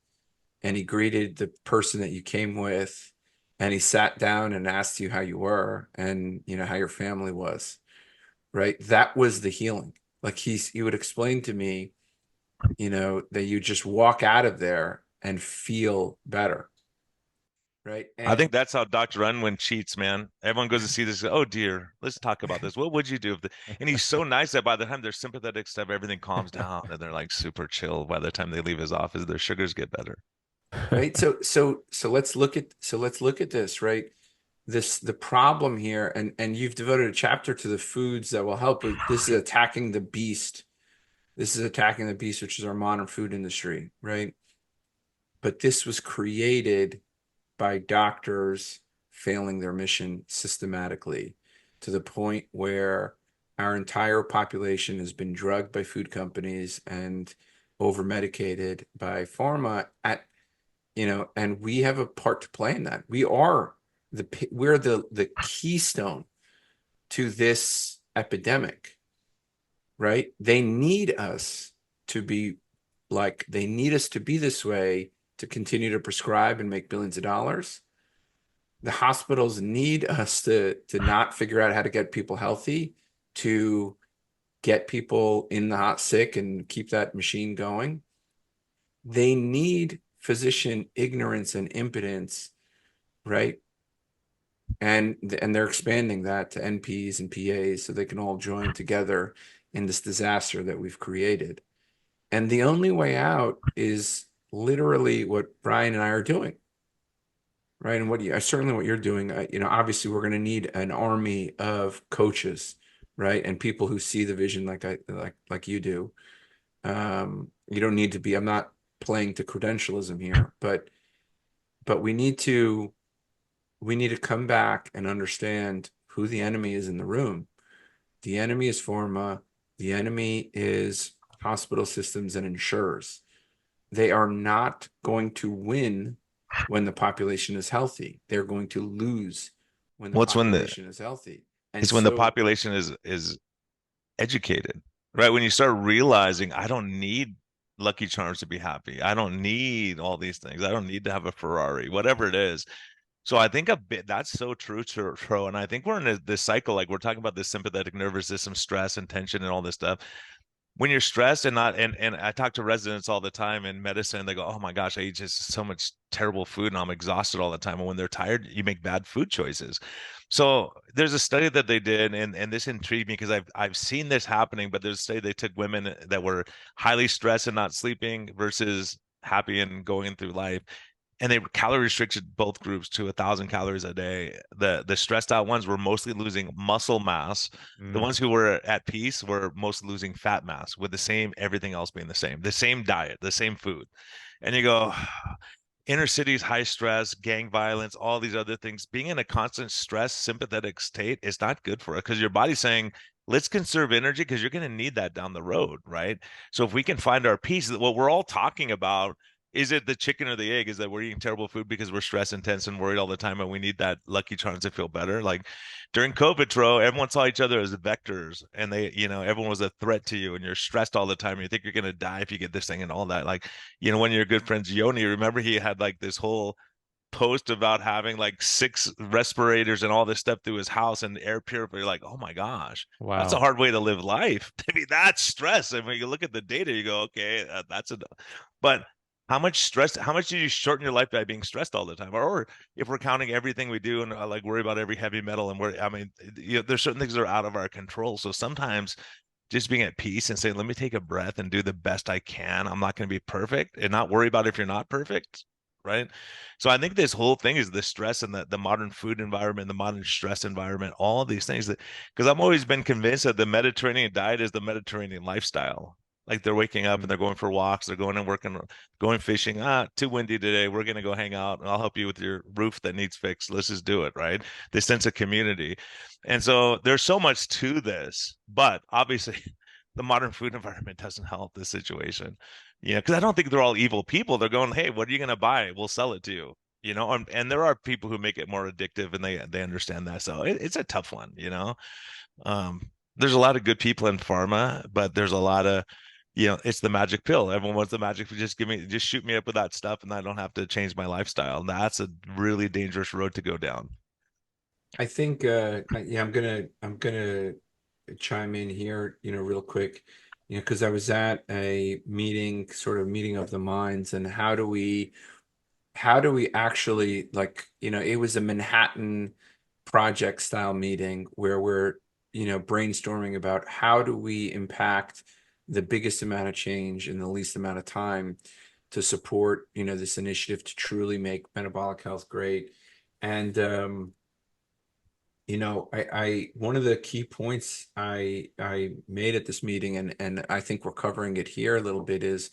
and he greeted the person that you came with, and he sat down and asked you how you were and how your family was, right? That was the healing. Like he would explain to me, that you just walk out of there and feel better, right? I And think that's how Dr. Unwin cheats, man. Everyone goes to see this. Oh dear, let's talk about this. What would you do if and he's so nice that by the time their sympathetic stuff, everything calms down and they're like super chill. By the time they leave his office, their sugars get better. right. So let's look at this, right? The problem here, and you've devoted a chapter to the foods that will help. This is attacking the beast. This is attacking the beast, which is our modern food industry, right? But this was created by doctors failing their mission systematically to the point where our entire population has been drugged by food companies and over medicated by pharma and we have a part to play in that. We're the keystone to this epidemic, right? They need us to be this way to continue to prescribe and make billions of dollars. The hospitals need us to not figure out how to get people healthy, to get people in the hot sick and keep that machine going. They need physician ignorance and impotence, right? And they're expanding that to NPs and PAs so they can all join together in this disaster that we've created. And the only way out is literally what Brian and I are doing, right? And certainly what you're doing. Obviously we're going to need an army of coaches, right? And people who see the vision like you do. You don't need to be. I'm not playing to credentialism here, but we need to come back and understand who the enemy is in the room, The enemy is pharma. The enemy is hospital systems and insurers. They are not going to win when the population is healthy. They're going to lose when the What's when population is healthy. And it's when the so, population is educated, right? When you start realizing I don't need Lucky Charms to be happy. I don't need all these things. I don't need to have a Ferrari, whatever it is. So I think a bit that's so true, Tro. And I think we're in this cycle, like we're talking about this sympathetic nervous system, stress and tension and all this stuff. When you're stressed and not, and I talk to residents all the time in medicine, they go, oh my gosh, I eat just so much terrible food and I'm exhausted all the time. And when they're tired, you make bad food choices. So there's a study that they did, and this intrigued me because I've seen this happening, but there's a study they took women that were highly stressed and not sleeping versus happy and going through life, and they calorie restricted both groups to 1,000 calories a day. The stressed out ones were mostly losing muscle mass. The ones who were at peace were mostly losing fat mass, with the same everything else being the same diet, the same food. And you go, inner cities, high stress, gang violence, all these other things, being in a constant stress, sympathetic state is not good for it, because your body's saying, let's conserve energy because you're going to need that down the road, right? So if we can find our peace, what we're all talking about, is it the chicken or the egg? Is that we're eating terrible food because we're stressed, intense, and worried all the time, and we need that Lucky Charms to feel better? Like during COVID, Tro, everyone saw each other as vectors, and they, everyone was a threat to you, and you're stressed all the time. And you think you're gonna die if you get this thing and all that. Like, one of your good friends, Yoni, remember he had like this whole post about having like 6 respirators and all this stuff through his house and air purifier. Like, oh my gosh, that's a Wow. hard way to live life. I mean, that's stress. And when you look at the data, you go, okay, that's enough. But how much do you shorten your life by being stressed all the time? Or if we're counting everything we do and like worry about every heavy metal, and there's certain things that are out of our control. So sometimes just being at peace and saying, let me take a breath and do the best I can. I'm not going to be perfect, and not worry about if you're not perfect. Right. So I think this whole thing is the stress and the modern food environment, the modern stress environment, all of these things that, because I've always been convinced that the Mediterranean diet is the Mediterranean lifestyle. Like they're waking up and they're going for walks, they're going and working, going fishing. Too windy today. We're going to go hang out and I'll help you with your roof that needs fixed. Let's just do it. Right. This sense of community. And so there's so much to this, but obviously the modern food environment doesn't help this situation. Because I don't think they're all evil people. They're going, hey, what are you going to buy? We'll sell it to you. And there are people who make it more addictive, and they understand that. So it's a tough one. Um, there's a lot of good people in pharma, but there's a lot of, it's the magic pill. Everyone wants the magic. Just shoot me up with that stuff, and I don't have to change my lifestyle. And that's a really dangerous road to go down. I think, yeah, I'm gonna chime in here, real quick, because I was at a sort of meeting of the minds, and how do we actually, like, it was a Manhattan Project style meeting where we're, brainstorming about how do we impact the biggest amount of change in the least amount of time to support, this initiative to truly make metabolic health great. And, I one of the key points I made at this meeting, and I think we're covering it here a little bit, is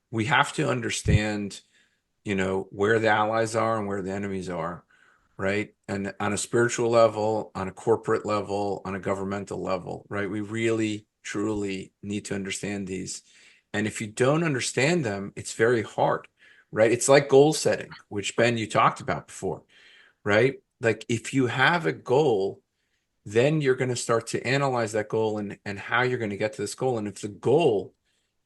we have to understand, where the allies are and where the enemies are, right? And on a spiritual level, on a corporate level, on a governmental level, right? We really, truly need to understand these. And if you don't understand them, it's very hard, right? It's like goal setting, which Ben, you talked about before, right? Like if you have a goal, then you're going to start to analyze that goal and how you're going to get to this goal. And if the goal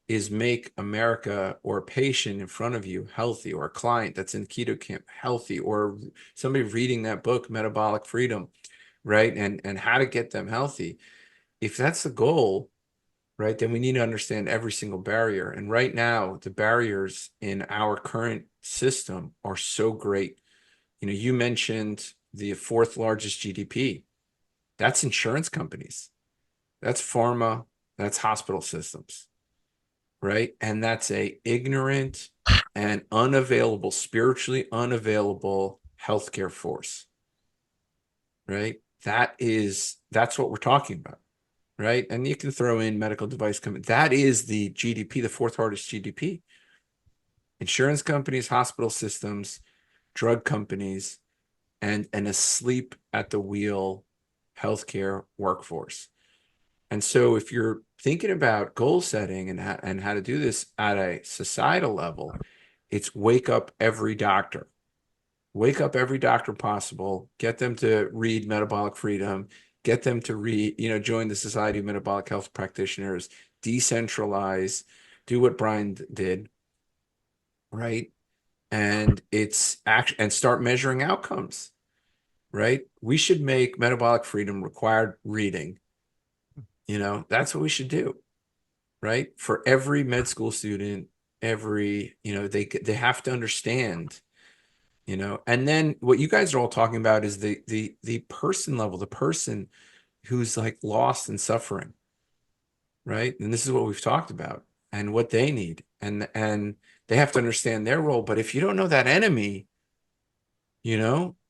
is make America or a patient in front of you healthy, or a client that's in Keto Kamp healthy, or somebody reading that book, Metabolic Freedom, right? And how to get them healthy. If that's the goal, right, then we need to understand every single barrier. And right now, the barriers in our current system are so great. You mentioned the 4th largest GDP. That's insurance companies. That's pharma. That's hospital systems. Right. And that's a ignorant and unavailable, spiritually unavailable healthcare force. Right. That's what we're talking about. Right. And you can throw in medical device company. That is the GDP, the 4th largest GDP. Insurance companies, hospital systems, drug companies, and an asleep at the wheel healthcare workforce. And so if you're thinking about goal setting and how to do this at a societal level, it's wake up every doctor. Wake up every doctor possible, get them to read Metabolic Freedom, get them to read, join the Society of Metabolic Health Practitioners, decentralize, do what Brian did, right? And and start measuring outcomes, right? We should make Metabolic Freedom required reading. That's what we should do, right? For every med school student, they have to understand. And then what you guys are all talking about is the person level, the person who's like lost and suffering, right? And this is what we've talked about and what they need. And they have to understand their role. But if you don't know that enemy,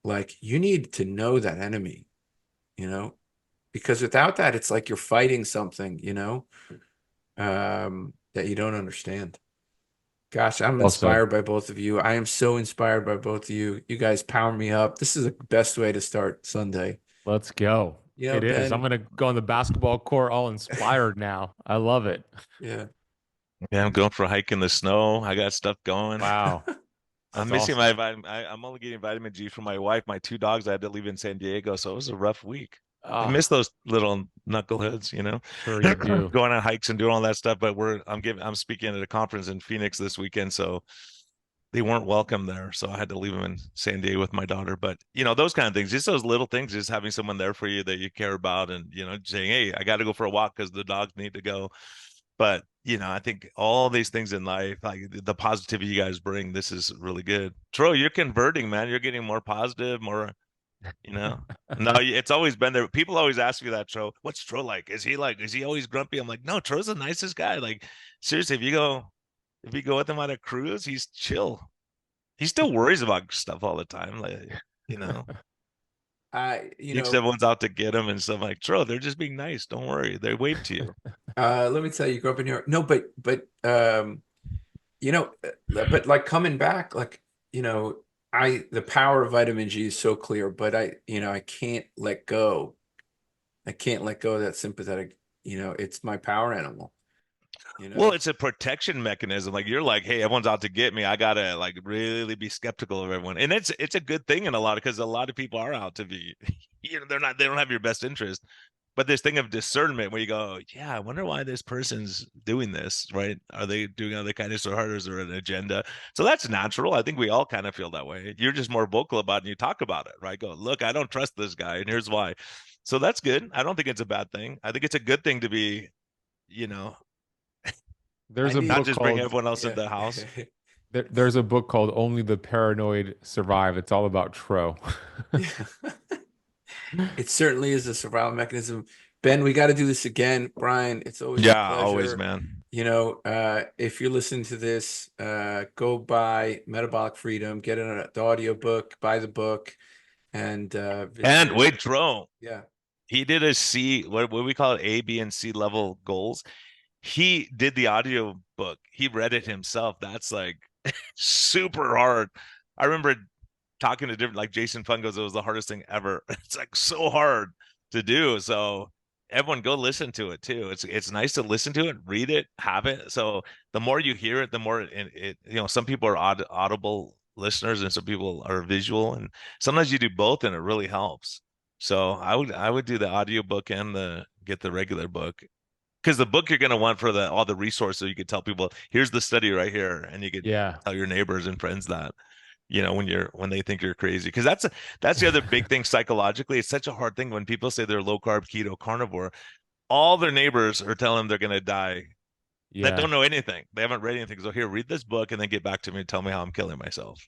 like you need to know that enemy, because without that, it's like you're fighting something, that you don't understand. Gosh, I'm Well said. inspired by both of you. I am so inspired by both of you. You guys power me up. This is the best way to start Sunday. Let's go. It is. I'm Ben, going to go on the basketball court all inspired now. I love it. yeah. Yeah, I'm going for a hike in the snow. I got stuff going. Wow. I'm That's missing awesome. my vitamin. I'm only getting vitamin G from my wife. My two dogs I had to leave in San Diego, so it was a rough week. I Ah, miss those little knuckleheads, sure you do. going on hikes and doing all that stuff. But I'm speaking at a conference in Phoenix this weekend, so they weren't welcome there. So I had to leave them in San Diego with my daughter. But those kind of things, just those little things, just having someone there for you that you care about, and saying, "Hey, I got to go for a walk because the dogs need to go." But I think all these things in life, like the positivity you guys bring, this is really good. Tro, you're converting, man. You're getting more positive, more, No, it's always been there. People always ask me that, Tro. What's Tro like? Is he always grumpy? I'm like, no, Tro's the nicest guy. Like, seriously, if you go with him on a cruise, he's chill. He still worries about stuff all the time. Like, you know, thinks everyone's out to get him and stuff like, Tro, they're just being nice. Don't worry. They wave to you. Let me tell you, you grew up in New York. No, but but like coming back, like, the power of vitamin G is so clear, but I can't let go. I can't let go of that sympathetic, it's my power animal, Well, it's a protection mechanism. Like you're like, hey, everyone's out to get me. I gotta like really be skeptical of everyone. And it's a good thing in a lot because a lot of people are out to be, they don't have your best interest. But this thing of discernment where you go, yeah, I wonder why this person's doing this, right? Are they doing other kindness or hard, or is there an agenda? So that's natural. I think we all kind of feel that way. You're just more vocal about it and you talk about it, right? Go, look, I don't trust this guy, and here's why. So that's good. I don't think it's a bad thing. I think it's a good thing to be, you know, There's I a need, not book just bring called everyone else yeah. into the house. there's a book called Only the Paranoid Survive. It's all about Tro. It certainly is a survival mechanism. Ben, we got to do this again. Brian, it's always a Yeah, always, pleasure. man. If you're listening to this, go buy Metabolic Freedom, get the audio book, buy the book, and And visit. wait, Jerome, Yeah. he did a C, what we call it, A, B, and C level goals. He did the audio book. He read it himself. That's like super hard. I remember talking to different, like Jason Fung goes, it was the hardest thing ever. It's like so hard to do. So everyone go listen to it too. It's nice to listen to it, read it, have it. So the more you hear it, the more some people are audible listeners and some people are visual, and sometimes you do both and it really helps. So I would do the audio book and get the regular book, because the book you're going to want for all the resources, so you could tell people, here's the study right here, and you could Yeah. tell your neighbors and friends that, when they think you're crazy. Because that's the other big thing psychologically. It's such a hard thing when people say they're low carb, keto, carnivore. All their neighbors are telling them they're going to die that Yeah. don't know anything. They haven't read anything. So here, read this book and then get back to me and tell me how I'm killing myself.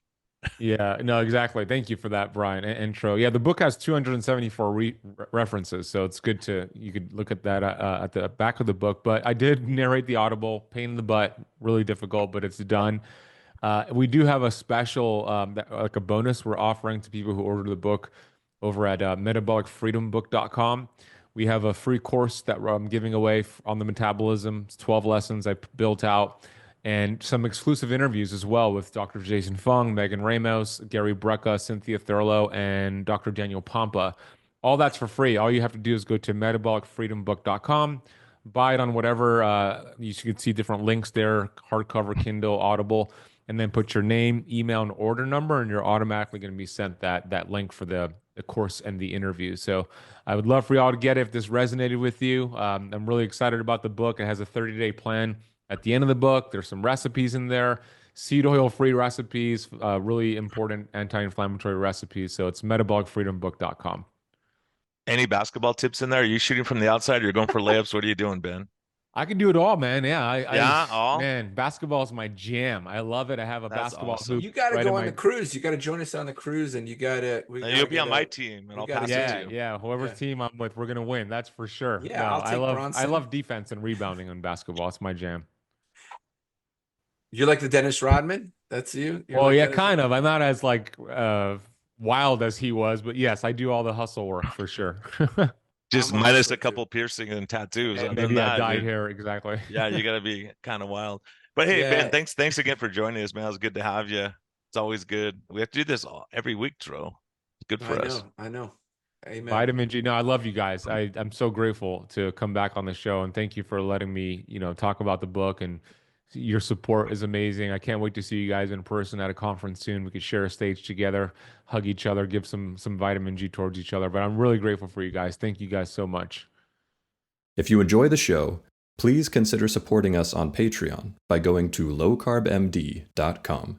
Yeah, no, exactly. Thank you for that, Brian. Intro. Yeah, the book has 274 references, so it's good you could look at that at the back of the book. But I did narrate the audible, pain in the butt, really difficult, but it's done. We do have a special, like a bonus we're offering to people who order the book over at metabolicfreedombook.com. We have a free course that I'm giving away on the metabolism. It's 12 lessons I built out, and some exclusive interviews as well with Dr. Jason Fung, Megan Ramos, Gary Brecka, Cynthia Thurlow, and Dr. Daniel Pompa, All that's for free. All you have to do is go to metabolicfreedombook.com, buy it on whatever, you can see different links there, hardcover, Kindle, Audible, and then put your name, email, and order number, and you're automatically going to be sent that link for the course and the interview. So I would love for y'all to get it if this resonated with you. I'm really excited about the book. It has a 30-day plan. At the end of the book, there's some recipes in there, seed oil-free recipes, really important anti-inflammatory recipes. So it's metabolicfreedombook.com. Any basketball tips in there? Are you shooting from the outside? You're going for layups? What are you doing, Ben? I can do it all, man. Yeah, Yeah, all? man, basketball is my jam. I love it. I have a That's basketball awesome. hoop You got to right go in on my. the cruise. You got to join us on the cruise, and you got to. And you'll be on my team, and I'll pass it to Yeah, you. yeah. Whoever's Yeah. team I'm with, we're gonna win. That's for sure. Yeah, No, I'll I take love Bronson. defense and rebounding on basketball. It's my jam. You're like the Dennis Rodman. That's you. You're Well, like yeah, Dennis kind of. I'm not as like wild as he was, but yes, I do all the hustle work for sure. Just I'm minus also a couple piercing and tattoos. And Other than maybe that, dyed dude, hair, exactly. yeah, you gotta be kind of wild. But hey, Yeah. Ben, thanks again for joining us, man. It was good to have you. It's always good. We have to do this every week, Tro. It's good for us. I know. Amen. Vitamin G. No, I love you guys. I'm so grateful to come back on the show, and thank you for letting me, talk about the book, and your support is amazing. I can't wait to see you guys in person at a conference soon. We could share a stage together, hug each other, give some vitamin G towards each other. But I'm really grateful for you guys. Thank you guys so much. If you enjoy the show, please consider supporting us on Patreon by going to lowcarbmd.com.